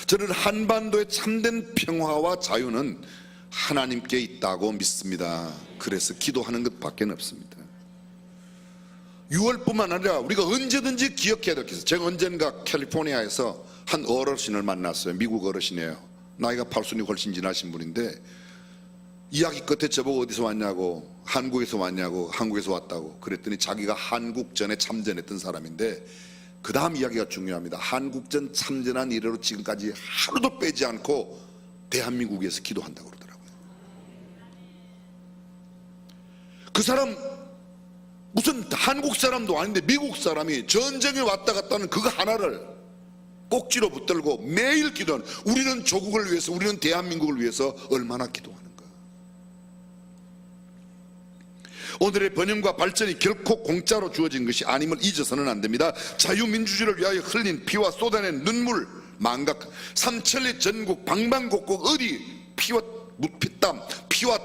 저는 한반도의 참된 평화와 자유는 하나님께 있다고 믿습니다. 그래서 기도하는 것밖에 없습니다. 6월뿐만 아니라 우리가 언제든지 기억해야 될 것은, 제가 언젠가 캘리포니아에서 한 어르신을 만났어요. 미국 어르신이에요. 나이가 80이 훨씬 지나신 분인데 이야기 끝에 저보고 어디서 왔냐고, 한국에서 왔냐고, 한국에서 왔다고 그랬더니 자기가 한국전에 참전했던 사람인데, 그 다음 이야기가 중요합니다. 한국전 참전한 이래로 지금까지 하루도 빼지 않고 대한민국에서 기도한다고 그러더라고요. 그 사람 무슨 한국 사람도 아닌데 미국 사람이 전쟁에 왔다 갔다 하는 그거 하나를 꼭지로 붙들고 매일 기도하는, 우리는 조국을 위해서, 우리는 대한민국을 위해서 얼마나 기도하는가. 오늘의 번영과 발전이 결코 공짜로 주어진 것이 아님을 잊어서는 안 됩니다. 자유민주주의를 위하여 흘린 피와 쏟아낸 눈물, 망각, 삼천리 전국 방방곡곡 어디 피와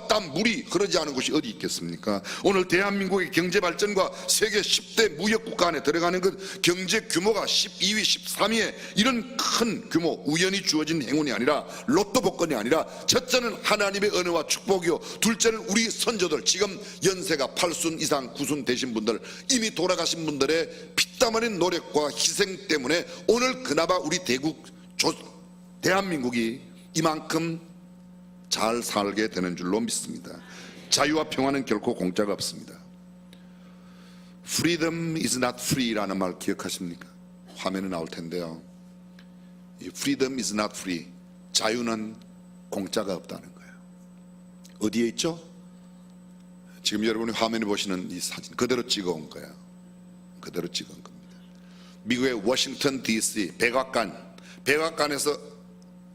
땀, 물이 흐르지 않은 곳이 어디 있겠습니까? 오늘 대한민국의 경제발전과 세계 10대 무역국가 안에 들어가는 것, 경제 규모가 12위, 13위에 이런 큰 규모, 우연히 주어진 행운이 아니라, 로또 복권이 아니라, 첫째는 하나님의 은혜와 축복이요, 둘째는 우리 선조들, 지금 연세가 8순 이상 9순 되신 분들, 이미 돌아가신 분들의 피땀 흘린 노력과 희생 때문에 오늘 그나마 우리 대한민국이 이만큼 잘 살게 되는 줄로 믿습니다. 자유와 평화는 결코 공짜가 없습니다. Freedom is not free라는 말 기억하십니까? 화면에 나올 텐데요. 이 Freedom is not free, 자유는 공짜가 없다는 거예요. 어디에 있죠? 지금 여러분이 화면에 보시는 이 사진 그대로 찍어온 거예요. 그대로 찍어온 겁니다. 미국의 워싱턴 DC 백악관에서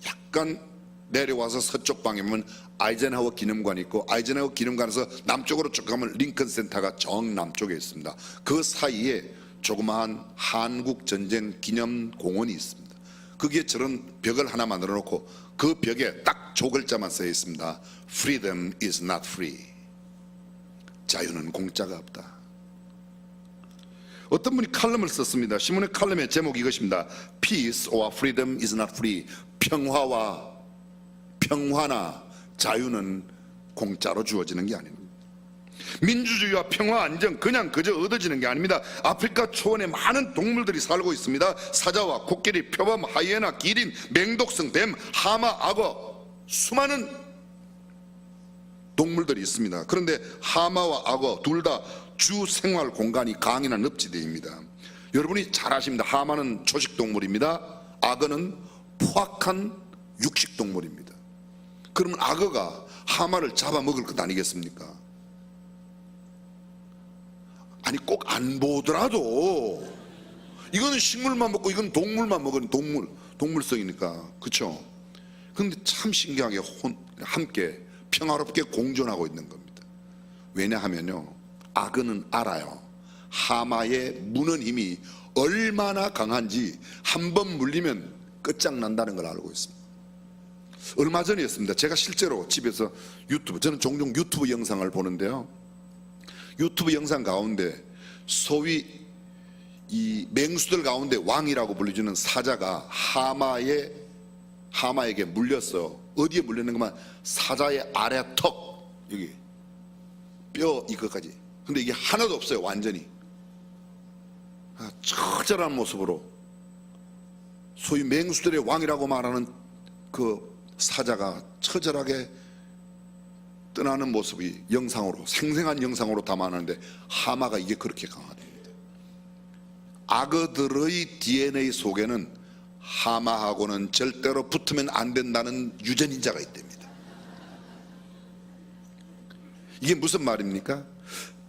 약간 내려와서 서쪽 방향이면 아이젠하워 기념관이 있고, 아이젠하워 기념관에서 남쪽으로 쭉 가면 링컨 센터가 정남쪽에 있습니다. 그 사이에 조그마한 한국전쟁 기념공원이 있습니다. 거기에 저런 벽을 하나 만들어 놓고 그 벽에 딱 조글자만 써 있습니다. Freedom is not free. 자유는 공짜가 없다. 어떤 분이 칼럼을 썼습니다. 신문의 칼럼의 제목이 이것입니다. Peace or freedom is not free. 평화나 자유는 공짜로 주어지는 게 아닙니다. 민주주의와 평화, 안정 그냥 그저 얻어지는 게 아닙니다. 아프리카 초원에 많은 동물들이 살고 있습니다. 사자와 코끼리, 표범, 하이에나, 기린, 맹독성, 뱀, 하마, 악어, 수많은 동물들이 있습니다. 그런데 하마와 악어 둘 다 주 생활 공간이 강이나 늪지대입니다. 여러분이 잘 아십니다. 하마는 초식동물입니다. 악어는 포악한 육식동물입니다. 그러면 악어가 하마를 잡아먹을 것 아니겠습니까? 아니 꼭 안 보더라도 이거는 식물만 먹고 이건 동물만 먹는 동물성이니까, 그렇죠? 그런데 참 신기하게 함께 평화롭게 공존하고 있는 겁니다. 왜냐하면요, 악어는 알아요. 하마의 무는 힘이 얼마나 강한지 한 번 물리면 끝장난다는 걸 알고 있습니다. 얼마 전이었습니다. 제가 실제로 집에서 저는 종종 유튜브 영상을 보는데요, 유튜브 영상 가운데 소위 이 맹수들 가운데 왕이라고 불리주는 사자가 하마에게 물렸어. 어디에 물렸는가만, 사자의 아래 턱, 여기 뼈 이거까지. 근데 이게 하나도 없어요. 완전히 처절한 모습으로 소위 맹수들의 왕이라고 말하는 그 사자가 처절하게 떠나는 모습이 영상으로, 생생한 영상으로 담아놨는데 하마가 이게 그렇게 강화됩니다. 악어들의 DNA 속에는 하마하고는 절대로 붙으면 안 된다는 유전인자가 있답니다. 이게 무슨 말입니까?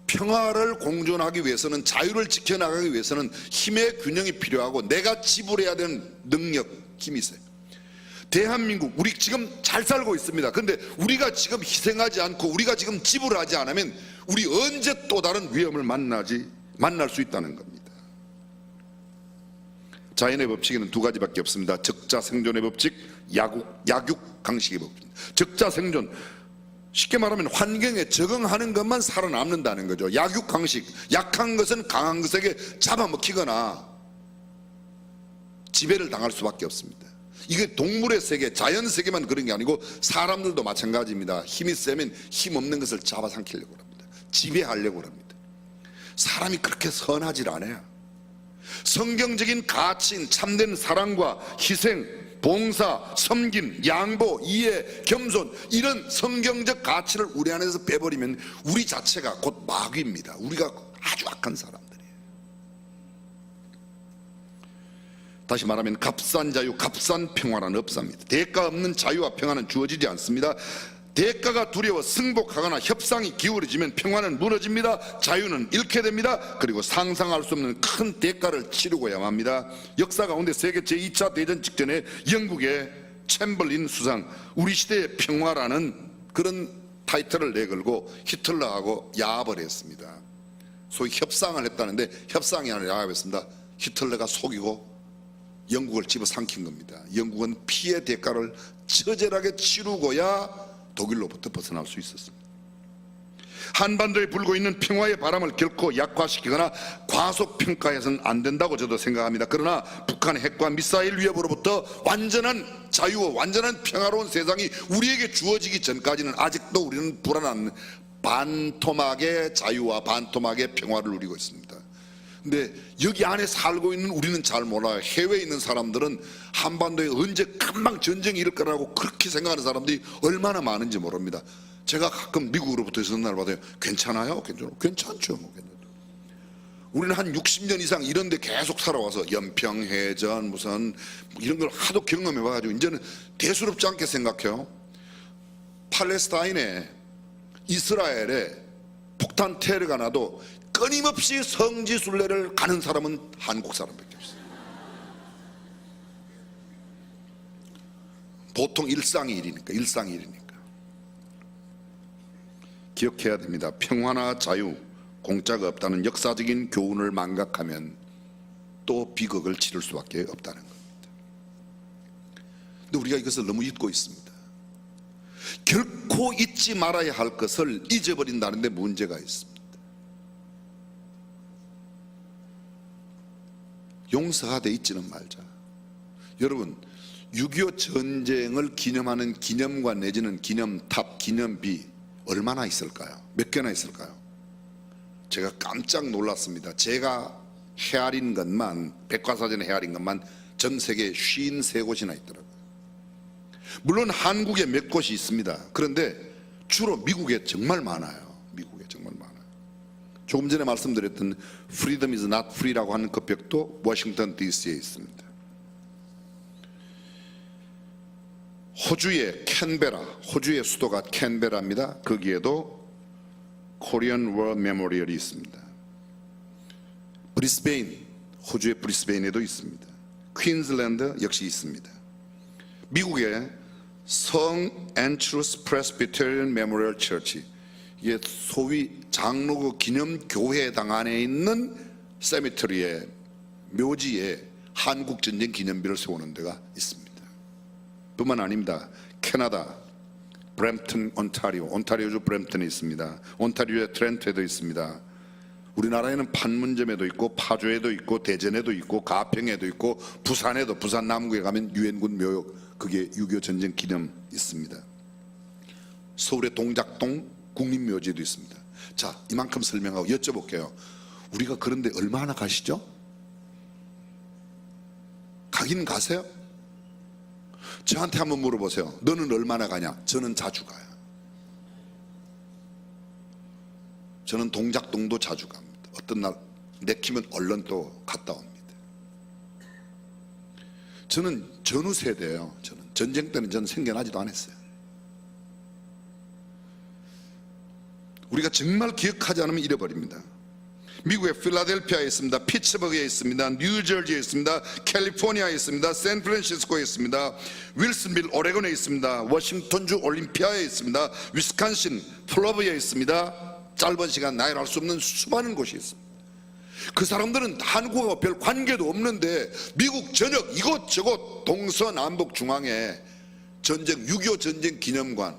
평화를 공존하기 위해서는, 자유를 지켜나가기 위해서는 힘의 균형이 필요하고 내가 지불해야 되는 능력, 힘이 있어요. 대한민국, 우리 지금 잘 살고 있습니다. 그런데 우리가 지금 희생하지 않고 우리가 지금 지불하지 않으면 우리 언제 또 다른 위험을 만날 수 있다는 겁니다. 자연의 법칙에는 두 가지밖에 없습니다. 적자생존의 법칙, 약육강식의 법칙. 적자생존, 쉽게 말하면 환경에 적응하는 것만 살아남는다는 거죠. 약육강식, 약한 것은 강한 것에게 잡아먹히거나 지배를 당할 수밖에 없습니다. 이게 동물의 세계, 자연 세계만 그런 게 아니고 사람들도 마찬가지입니다. 힘이 세면 힘 없는 것을 잡아삼키려고 합니다. 지배하려고 합니다. 사람이 그렇게 선하질 않아요. 성경적인 가치인 참된 사랑과 희생, 봉사, 섬김, 양보, 이해, 겸손, 이런 성경적 가치를 우리 안에서 빼버리면 우리 자체가 곧 마귀입니다. 우리가 아주 악한 사람들이에요. 다시 말하면 값싼 자유, 값싼 평화는 없습니다. 대가 없는 자유와 평화는 주어지지 않습니다. 대가가 두려워 승복하거나 협상이 기울어지면 평화는 무너집니다. 자유는 잃게 됩니다. 그리고 상상할 수 없는 큰 대가를 치르고야 합니다. 역사 가운데 세계 제2차 대전 직전에 영국의 챔벌린 수상, 우리 시대의 평화라는 그런 타이틀을 내걸고 히틀러하고 야합을 했습니다. 소위 협상을 했다는데 협상이 아니라 야합했습니다. 히틀러가 속이고 영국을 집어삼킨 겁니다. 영국은 피해 대가를 처절하게 치르고야 독일로부터 벗어날 수 있었습니다. 한반도에 불고 있는 평화의 바람을 결코 약화시키거나 과소평가해서는 안 된다고 저도 생각합니다. 그러나 북한의 핵과 미사일 위협으로부터 완전한 자유와 완전한 평화로운 세상이 우리에게 주어지기 전까지는 아직도 우리는 불안한 반토막의 자유와 반토막의 평화를 누리고 있습니다. 근데 여기 안에 살고 있는 우리는 잘 몰라요. 해외에 있는 사람들은 한반도에 언제 금방 전쟁이 일을 거라고 그렇게 생각하는 사람들이 얼마나 많은지 모릅니다. 제가 가끔 미국으로부터 전화를 받아요. 괜찮아요? 괜찮죠. 우리는 한 60년 이상 이런 데 계속 살아와서 연평해전 무슨 이런 걸 하도 경험해 봐가지고 이제는 대수롭지 않게 생각해요. 팔레스타인에 이스라엘에 폭탄 테러가 나도 끊임없이 성지순례를 가는 사람은 한국 사람밖에 없어요. 보통 일상이 일이니까. 기억해야 됩니다. 평화나 자유, 공짜가 없다는 역사적인 교훈을 망각하면 또 비극을 치를 수밖에 없다는 겁니다. 근데 우리가 이것을 너무 잊고 있습니다. 결코 잊지 말아야 할 것을 잊어버린다는 데 문제가 있습니다. 용서하되 잊지는 말자. 여러분, 6.25 전쟁을 기념하는 기념관 내지는 기념탑, 기념비 얼마나 있을까요? 몇 개나 있을까요? 제가 깜짝 놀랐습니다. 제가 헤아린 것만, 백과사전에 헤아린 것만 전 세계 53곳이나 있더라고요. 물론 한국에 몇 곳이 있습니다. 그런데 주로 미국에 정말 많아요. 조금 전에 말씀드렸던 Freedom is not free라고 하는 그 벽도 워싱턴 DC에 있습니다. 호주의 캔베라, 호주의 수도가 캔베라입니다. 거기에도 Korean War Memorial이 있습니다. 브리스베인, 호주의 브리스베인에도 있습니다. 퀸즐랜드 역시 있습니다. 미국의 성 앤드루스 프레스비테리언 메모리얼 처치, 이게 소위 장로교 기념교회당 안에 있는 세미터리에, 묘지에 한국전쟁 기념비를 세우는 데가 있습니다. 뿐만 아닙니다. 캐나다 브램튼, 온타리오주 브램튼에 있습니다. 온타리오의 트렌트에도 있습니다. 우리나라에는 판문점에도 있고 파주에도 있고 대전에도 있고 가평에도 있고 부산에도, 부산 남구에 가면 유엔군 묘역, 그게 6.25 전쟁 기념 있습니다. 서울의 동작동 국립묘지도 있습니다. 자, 이만큼 설명하고 여쭤볼게요. 우리가 그런데 얼마나 가시죠? 가기 가긴 가세요? 저한테 한번 물어보세요. 너는 얼마나 가냐? 저는 자주 가요. 저는 동작동도 자주 갑니다. 어떤 날 내키면 얼른 또 갔다 옵니다. 저는 전후 세대예요. 저는 전쟁 때는 저는 생겨나지도 않았어요. 우리가 정말 기억하지 않으면 잃어버립니다. 미국의 필라델피아에 있습니다. 피츠버그에 있습니다. 뉴저지에 있습니다. 캘리포니아에 있습니다. 샌프란시스코에 있습니다. 윌슨빌 오레곤에 있습니다. 워싱턴주 올림피아에 있습니다. 위스콘신 플러버에 있습니다. 짧은 시간 나열할 수 없는 수많은 곳이 있습니다. 그 사람들은 한국하고 별 관계도 없는데 미국 전역 이곳저곳 동서남북 중앙에 전쟁 6.25 전쟁 기념관,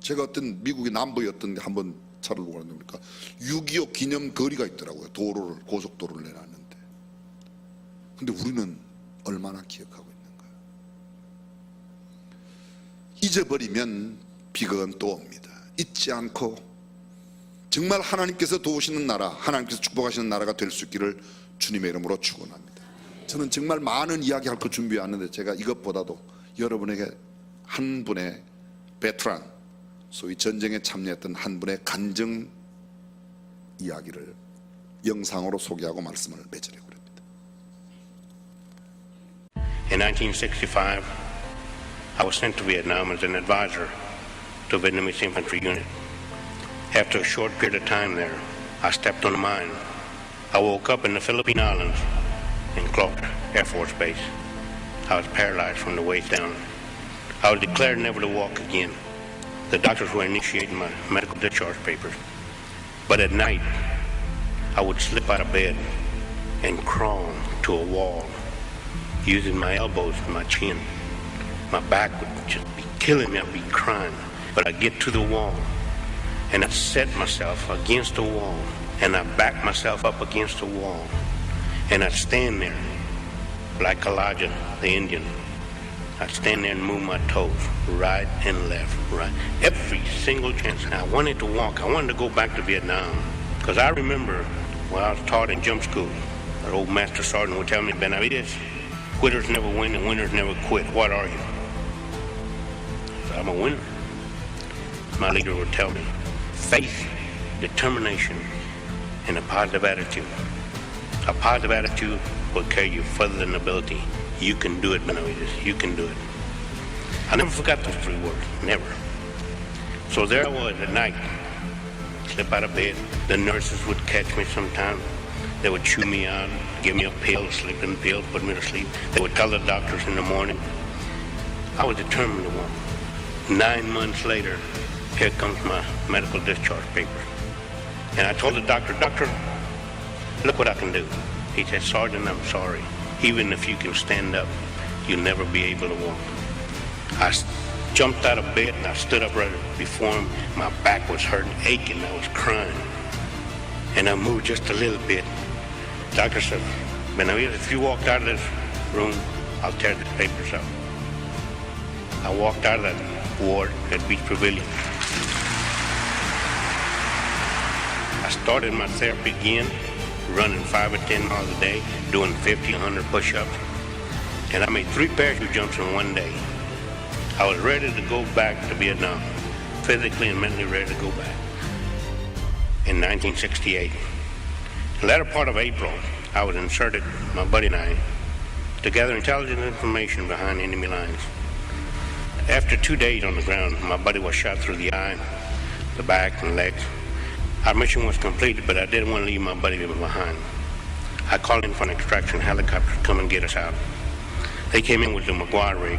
제가 어떤 미국의 남부였던 데 한번 차를 보고 왔는데 6.25 기념 거리가 있더라고요. 도로를, 고속도로를 내놨는데. 근데 우리는 얼마나 기억하고 있는가. 잊어버리면 비극은 또 옵니다. 잊지 않고 정말 하나님께서 도우시는 나라, 하나님께서 축복하시는 나라가 될 수 있기를 주님의 이름으로 축원합니다. 저는 정말 많은 이야기할 거 준비해왔는데 제가 이것보다도 여러분에게 한 분의 베테랑, 소위 전쟁에 참여했던 한 분의 간증 이야기를 영상으로 소개하고 말씀을 맺으려고 합니다. In 1965, I was sent to Vietnam as an advisor to a Vietnamese infantry unit. After a short period of time there, I stepped on a mine. I woke up in the Philippine Islands in Clark Air Force Base. I was paralyzed from the waist down. I was declared never to walk again. The doctors were initiating my medical discharge papers. But at night, I would slip out of bed and crawl to a wall, using my elbows and my chin. My back would just be killing me. I'd be crying. But I'd get to the wall, and I'd set myself against the wall, and I'd back myself up against the wall, and I'd stand there like Elijah the Indian. I'd stand there and move my toes, right and left, right. Every single chance. And I wanted to walk. I wanted to go back to Vietnam. Because I remember when I was taught in jump school, our old master sergeant would tell me, Benavides, quitters never win and winners never quit. What are you? I said, I'm a winner. My leader would tell me, faith, determination, and a positive attitude. A positive attitude will carry you further than ability. You can do it, Benavides. You can do it. I never forgot those three words. Never. So there I was at night. Slip out of bed. The nurses would catch me sometime. They would chew me out, give me a pill, a sleeping pill, put me to sleep. They would tell the doctors in the morning. I was determined to walk. 9 months later, here comes my medical discharge paper. And I told the doctor, Doctor, look what I can do. He said, Sergeant, I'm sorry. Even if you can stand up, you'll never be able to walk. I jumped out of bed and I stood up right before him. My back was hurting, aching, I was crying. And I moved just a little bit. Doctor said, Benavides, if you walked out of this room, I'll tear the papers up. I walked out of that ward at Beach Pavilion. I started my therapy again, running 5 or 10 miles a day, doing 50, 100 push-ups. And I made 3 parachute jumps in one day. I was ready to go back to Vietnam, physically and mentally ready to go back. In 1968, the latter part of April, I was inserted, my buddy and I, to gather intelligence information behind enemy lines. After 2 days on the ground, my buddy was shot through the eye, the back, and legs. Our mission was completed, but I didn't want to leave my buddy behind. I called in for an extraction helicopter to come and get us out. They came in with the McGuire rig.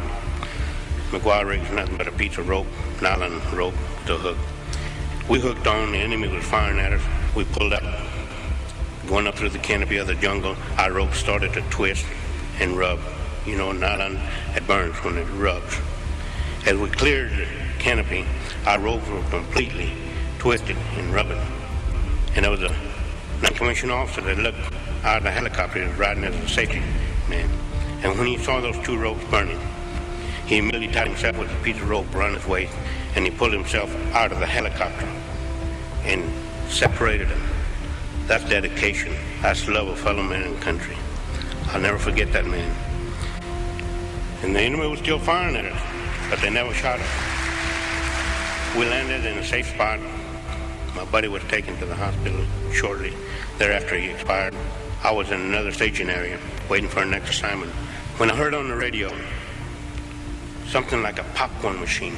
McGuire rig is nothing but a piece of rope, nylon rope to hook. We hooked on, the enemy was firing at us. We pulled up, going up through the canopy of the jungle. Our rope started to twist and rub. You know, nylon, it burns when it rubs. As we cleared the canopy, our ropes were completely twisted and rubbing. And there was a non-commissioned officer that looked out of the helicopter. He was riding as a safety man. And when he saw those 2 ropes burning, he immediately tied himself with a piece of rope around his waist, and he pulled himself out of the helicopter and separated them. That's dedication. That's love of fellow man and country. I'll never forget that man. And the enemy was still firing at us, but they never shot us. We landed in a safe spot. My buddy was taken to the hospital shortly thereafter he expired. I was in another staging area waiting for our next assignment when I heard on the radio something like a popcorn machine.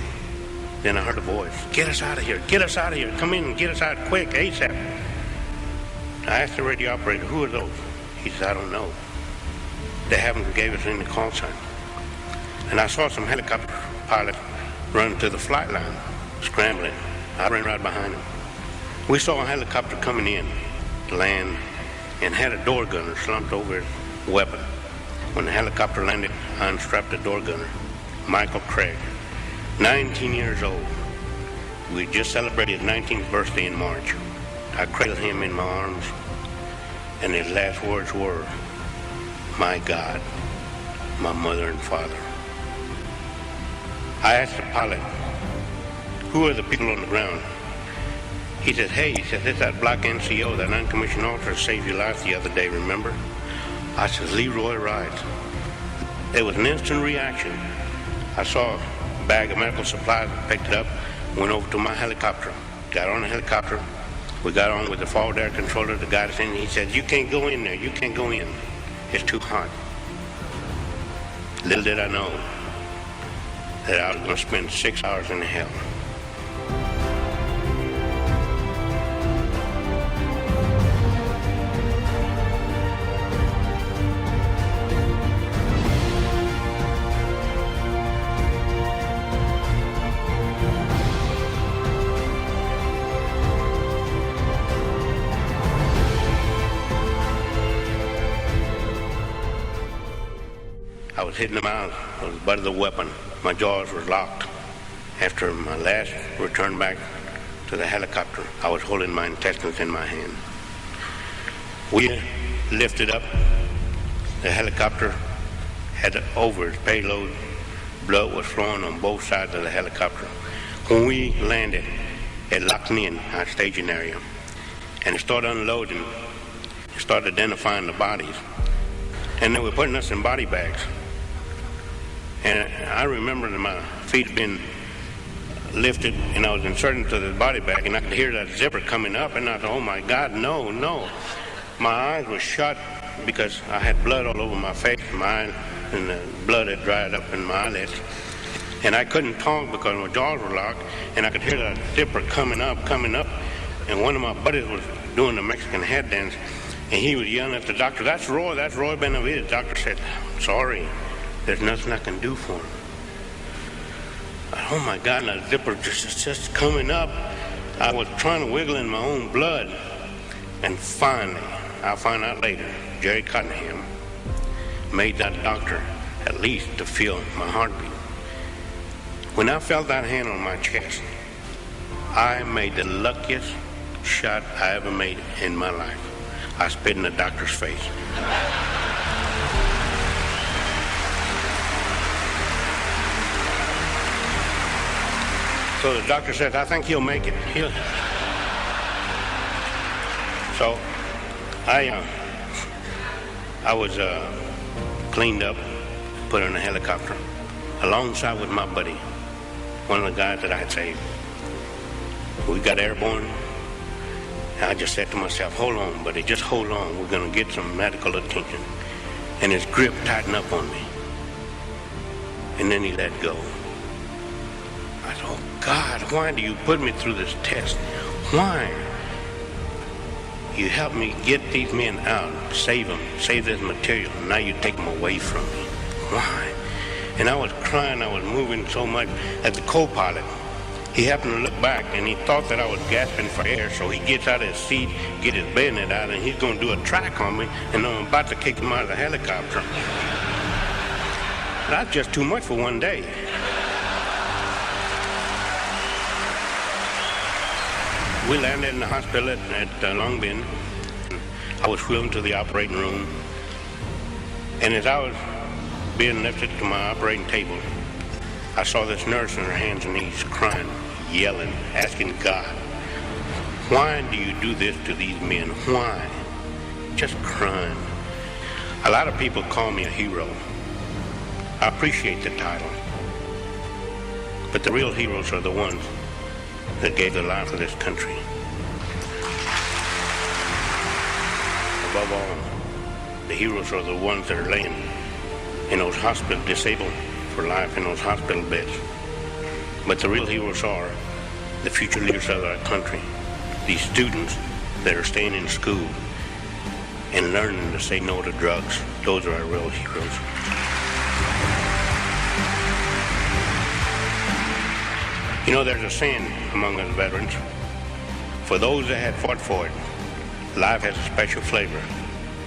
Then I heard a voice, "Get us out of here, get us out of here, come in and get us out quick, ASAP." I asked the radio operator, "Who are those?" He said, "I don't know. They haven't gave us any call sign." And I saw some helicopter pilots run to the flight line, scrambling. I ran right behind them. We saw a helicopter coming in to land and had a door gunner slumped over his weapon. When the helicopter landed, I unstrapped the door gunner, Michael Craig, 19 years old. We had just celebrated his 19th birthday in March. I cradled him in my arms, and his last words were, "My God, my mother and father." I asked the pilot, "Who are the people on the ground?" He said, "Hey," he said, "it's that black NCO, that non-commissioned officer saved your life the other day, remember?" I said, "Leroy Wright." There was an instant reaction. I saw a bag of medical supplies, picked it up, went over to my helicopter, got on the helicopter. We got on with the forward air controller, the guy that's in. He said, "You can't go in there, you can't go in. It's too hot." Little did I know that I was going to spend 6 hours in hell. I was hitting them out with the butt of the weapon. My jaws were locked. After my last return back to the helicopter, I was holding my intestines in my hand. We lifted up. The helicopter had over its payload. Blood was flowing on both sides of the helicopter. When we landed, it locked me in our staging area. And it started unloading. It started identifying the bodies. And they were putting us in body bags. And I remember that my feet had been lifted and I was inserted into the body bag and I could hear that zipper coming up and I thought, "Oh my God, no, no." My eyes were shut because I had blood all over my face, my eyes, and the blood had dried up in my eyelids. And I couldn't talk because my jaws were locked and I could hear that zipper coming up. And one of my buddies was doing the Mexican head dance and he was yelling at the doctor, That's Roy Benavides." The doctor said, "Sorry. There's nothing I can do for him." Oh my God, and the zipper just coming up. I was trying to wiggle in my own blood. And finally, I'll find out later, Jerry Cottenham made that doctor at least to feel my heartbeat. When I felt that hand on my chest, I made the luckiest shot I ever made in my life. I spit in the doctor's face. So the doctor says, "I think he'll make it." So I was cleaned up, put in a helicopter, alongside with my buddy, one of the guys that I had saved. We got airborne. I just said to myself, "Hold on, buddy, just hold on. We're going to get some medical attention." And his grip tightened up on me. And then he let go. I thought, "Oh God, why do you put me through this test? Why? You helped me get these men out, save them, save this material, and now you take them away from me. Why?" And I was crying, I was moving so much at the co-pilot. He happened to look back and he thought that I was gasping for air, so he gets out of his seat, get his bayonet out, and he's going to do a track on me, and I'm about to kick him out of the helicopter. That's just too much for one day. We landed in the hospital at Long Bend. I was wheeled to the operating room, and as I was being lifted to my operating table, I saw this nurse on her hands and knees crying, yelling, asking God, "Why do you do this to these men? Why?" Just crying. A lot of people call me a hero. I appreciate the title, but the real heroes are the ones that gave their life for this country. Above all, the heroes are the ones that are laying in those hospitals, disabled for life in those hospital beds. But the real heroes are the future leaders of our country, these students that are staying in school and learning to say no to drugs. Those are our real heroes. You know, there's a saying among us veterans, for those that have fought for it, life has a special flavor.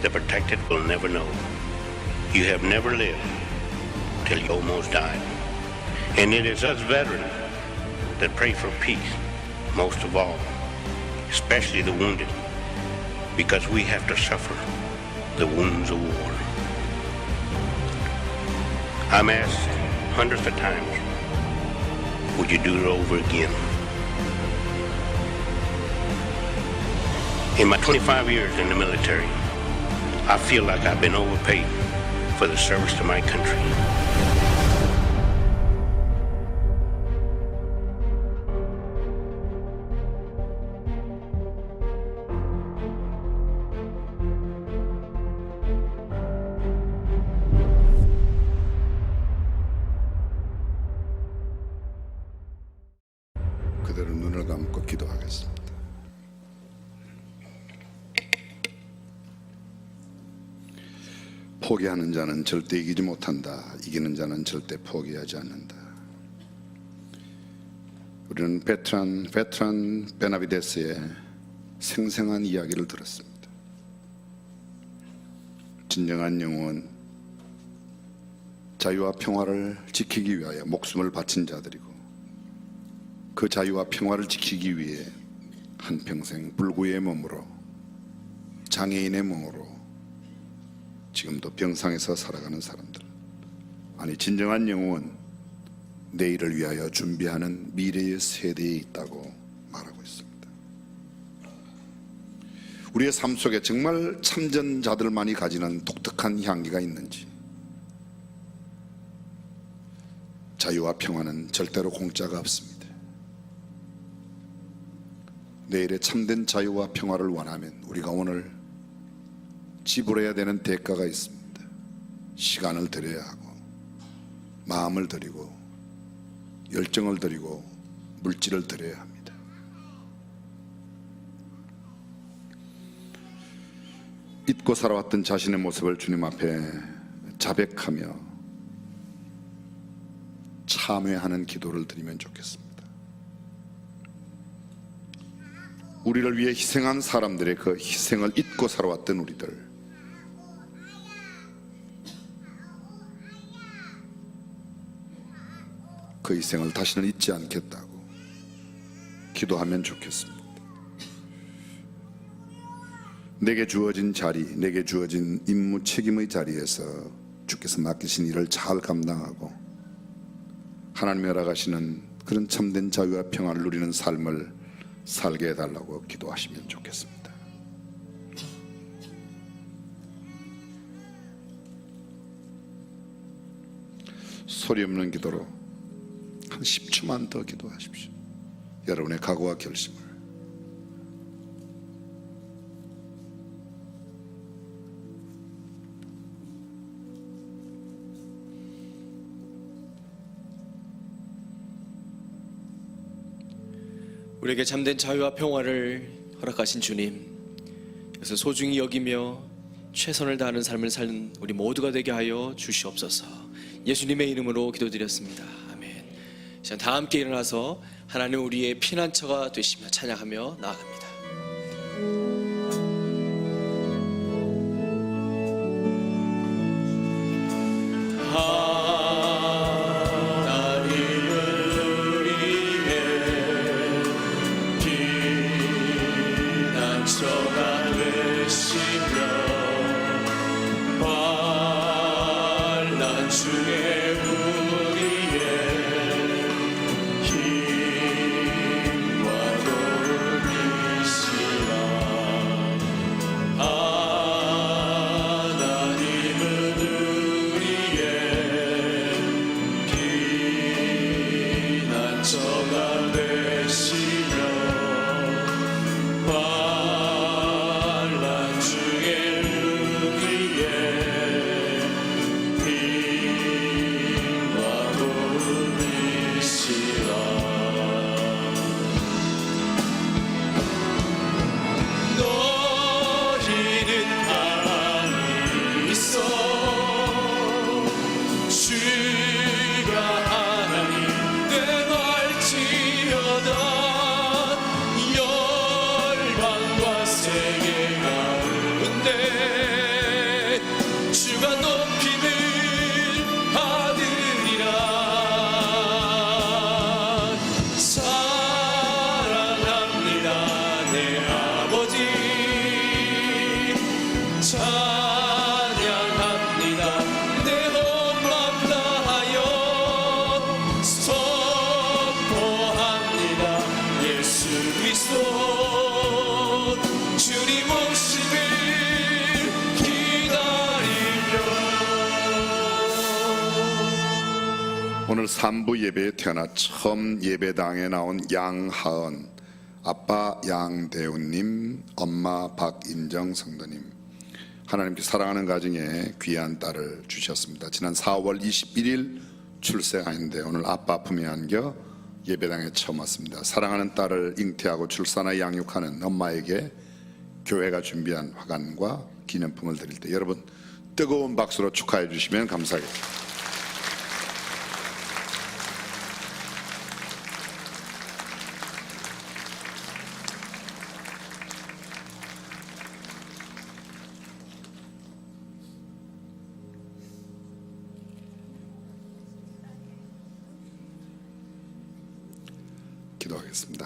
The protected will never know. You have never lived till you almost died. And it is us veterans that pray for peace, most of all, especially the wounded, because we have to suffer the wounds of war. I'm asked hundreds of times, would you do it over again? In my 25 years in the military, I feel like I've been overpaid for the service to my country. 그대로 눈을 감고 기도하겠습니다. 포기하는 자는 절대 이기지 못한다. 이기는 자는 절대 포기하지 않는다. 우리는 베테랑 베나비데스의 생생한 이야기를 들었습니다. 진정한 영웅은 자유와 평화를 지키기 위하여 목숨을 바친 자들이고, 그 자유와 평화를 지키기 위해 한평생 불구의 몸으로, 장애인의 몸으로 지금도 병상에서 살아가는 사람들, 아니 진정한 영웅은 내일을 위하여 준비하는 미래의 세대에 있다고 말하고 있습니다. 우리의 삶 속에 정말 참전자들만이 가지는 독특한 향기가 있는지, 자유와 평화는 절대로 공짜가 없습니다. 내일의 참된 자유와 평화를 원하면 우리가 오늘 지불해야 되는 대가가 있습니다. 시간을 들여야 하고, 마음을 들이고, 열정을 들이고, 물질을 들여야 합니다. 잊고 살아왔던 자신의 모습을 주님 앞에 자백하며 참회하는 기도를 드리면 좋겠습니다. 우리를 위해 희생한 사람들의 그 희생을 잊고 살아왔던 우리들, 그 희생을 다시는 잊지 않겠다고 기도하면 좋겠습니다. 내게 주어진 자리, 내게 주어진 임무 책임의 자리에서 주께서 맡기신 일을 잘 감당하고 하나님이 허락하시는 그런 참된 자유와 평화를 누리는 삶을 살게 해달라고 기도하시면 좋겠습니다. 소리 없는 기도로 한 10초만 더 기도하십시오. 여러분의 각오와 결심을. 우리에게 참된 자유와 평화를 허락하신 주님, 그래서 소중히 여기며 최선을 다하는 삶을 사는 우리 모두가 되게 하여 주시옵소서. 예수님의 이름으로 기도드렸습니다. 아멘. 자, 다 함께 일어나서 하나님 우리의 피난처가 되시며 찬양하며 나아갑니다. 오늘 3부 예배에 태어나 처음 예배당에 나온 양하은, 아빠 양대훈님, 엄마 박인정 성도님, 하나님께 사랑하는 가정에 귀한 딸을 주셨습니다. 지난 4월 21일 출생하였는데 오늘 아빠 품에 안겨 예배당에 처음 왔습니다. 사랑하는 딸을 잉태하고 출산하여 양육하는 엄마에게 교회가 준비한 화관과 기념품을 드릴 때 여러분 뜨거운 박수로 축하해 주시면 감사하겠습니다. 기도하겠습니다.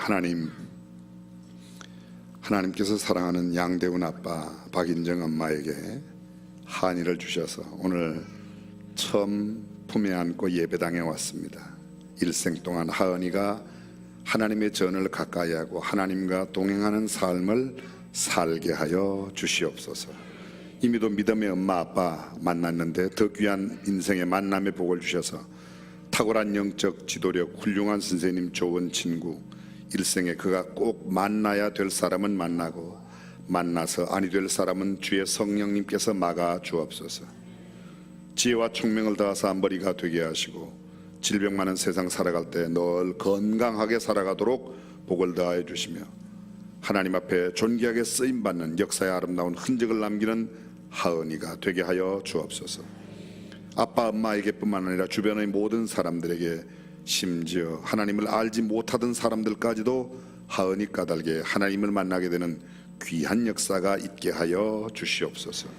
하나님께서 사랑하는 양대훈 아빠 박인정 엄마에게 한이를 주셔서 오늘 처음 품에 안고 예배당에 왔습니다. 일생 동안 하은이가 하나님의 전을 가까이 하고 하나님과 동행하는 삶을 살게 하여 주시옵소서. 이미도 믿음의 엄마 아빠 만났는데 더 귀한 인생의 만남의 복을 주셔서 탁월한 영적 지도력, 훌륭한 선생님, 좋은 친구, 일생에 그가 꼭 만나야 될 사람은 만나고 만나서 아니 될 사람은 주의 성령님께서 막아 주옵소서. 지혜와 총명을 다하사 머리가 되게 하시고 질병 많은 세상 살아갈 때 늘 건강하게 살아가도록 복을 다해 주시며 하나님 앞에 존귀하게 쓰임받는 역사의 아름다운 흔적을 남기는 하은이가 되게 하여 주옵소서. 아빠 엄마에게뿐만 아니라 주변의 모든 사람들에게, 심지어 하나님을 알지 못하던 사람들까지도 하은이 까닭에 하나님을 만나게 되는 귀한 역사가 있게 하여 주시옵소서.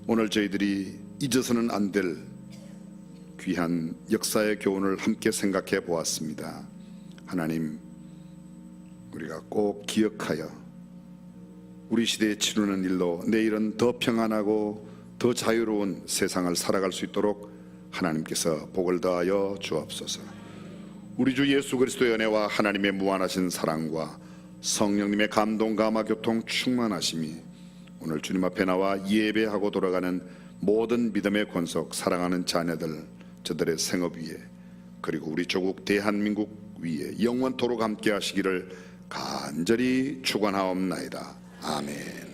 오늘 저희들이 잊어서는 안 될 귀한 역사의 교훈을 함께 생각해 보았습니다. 하나님, 우리가 꼭 기억하여 우리 시대에 치르는 일로 내일은 더 평안하고 더 자유로운 세상을 살아갈 수 있도록 하나님께서 복을 다하여 주옵소서. 우리 주 예수 그리스도의 은혜와 하나님의 무한하신 사랑과 성령님의 감동 감화 교통 충만하심이 오늘 주님 앞에 나와 예배하고 돌아가는 모든 믿음의 권속 사랑하는 자녀들, 저들의 생업 위에, 그리고 우리 조국 대한민국 위에 영원토록 함께 하시기를 간절히 축원하옵나이다. 아멘.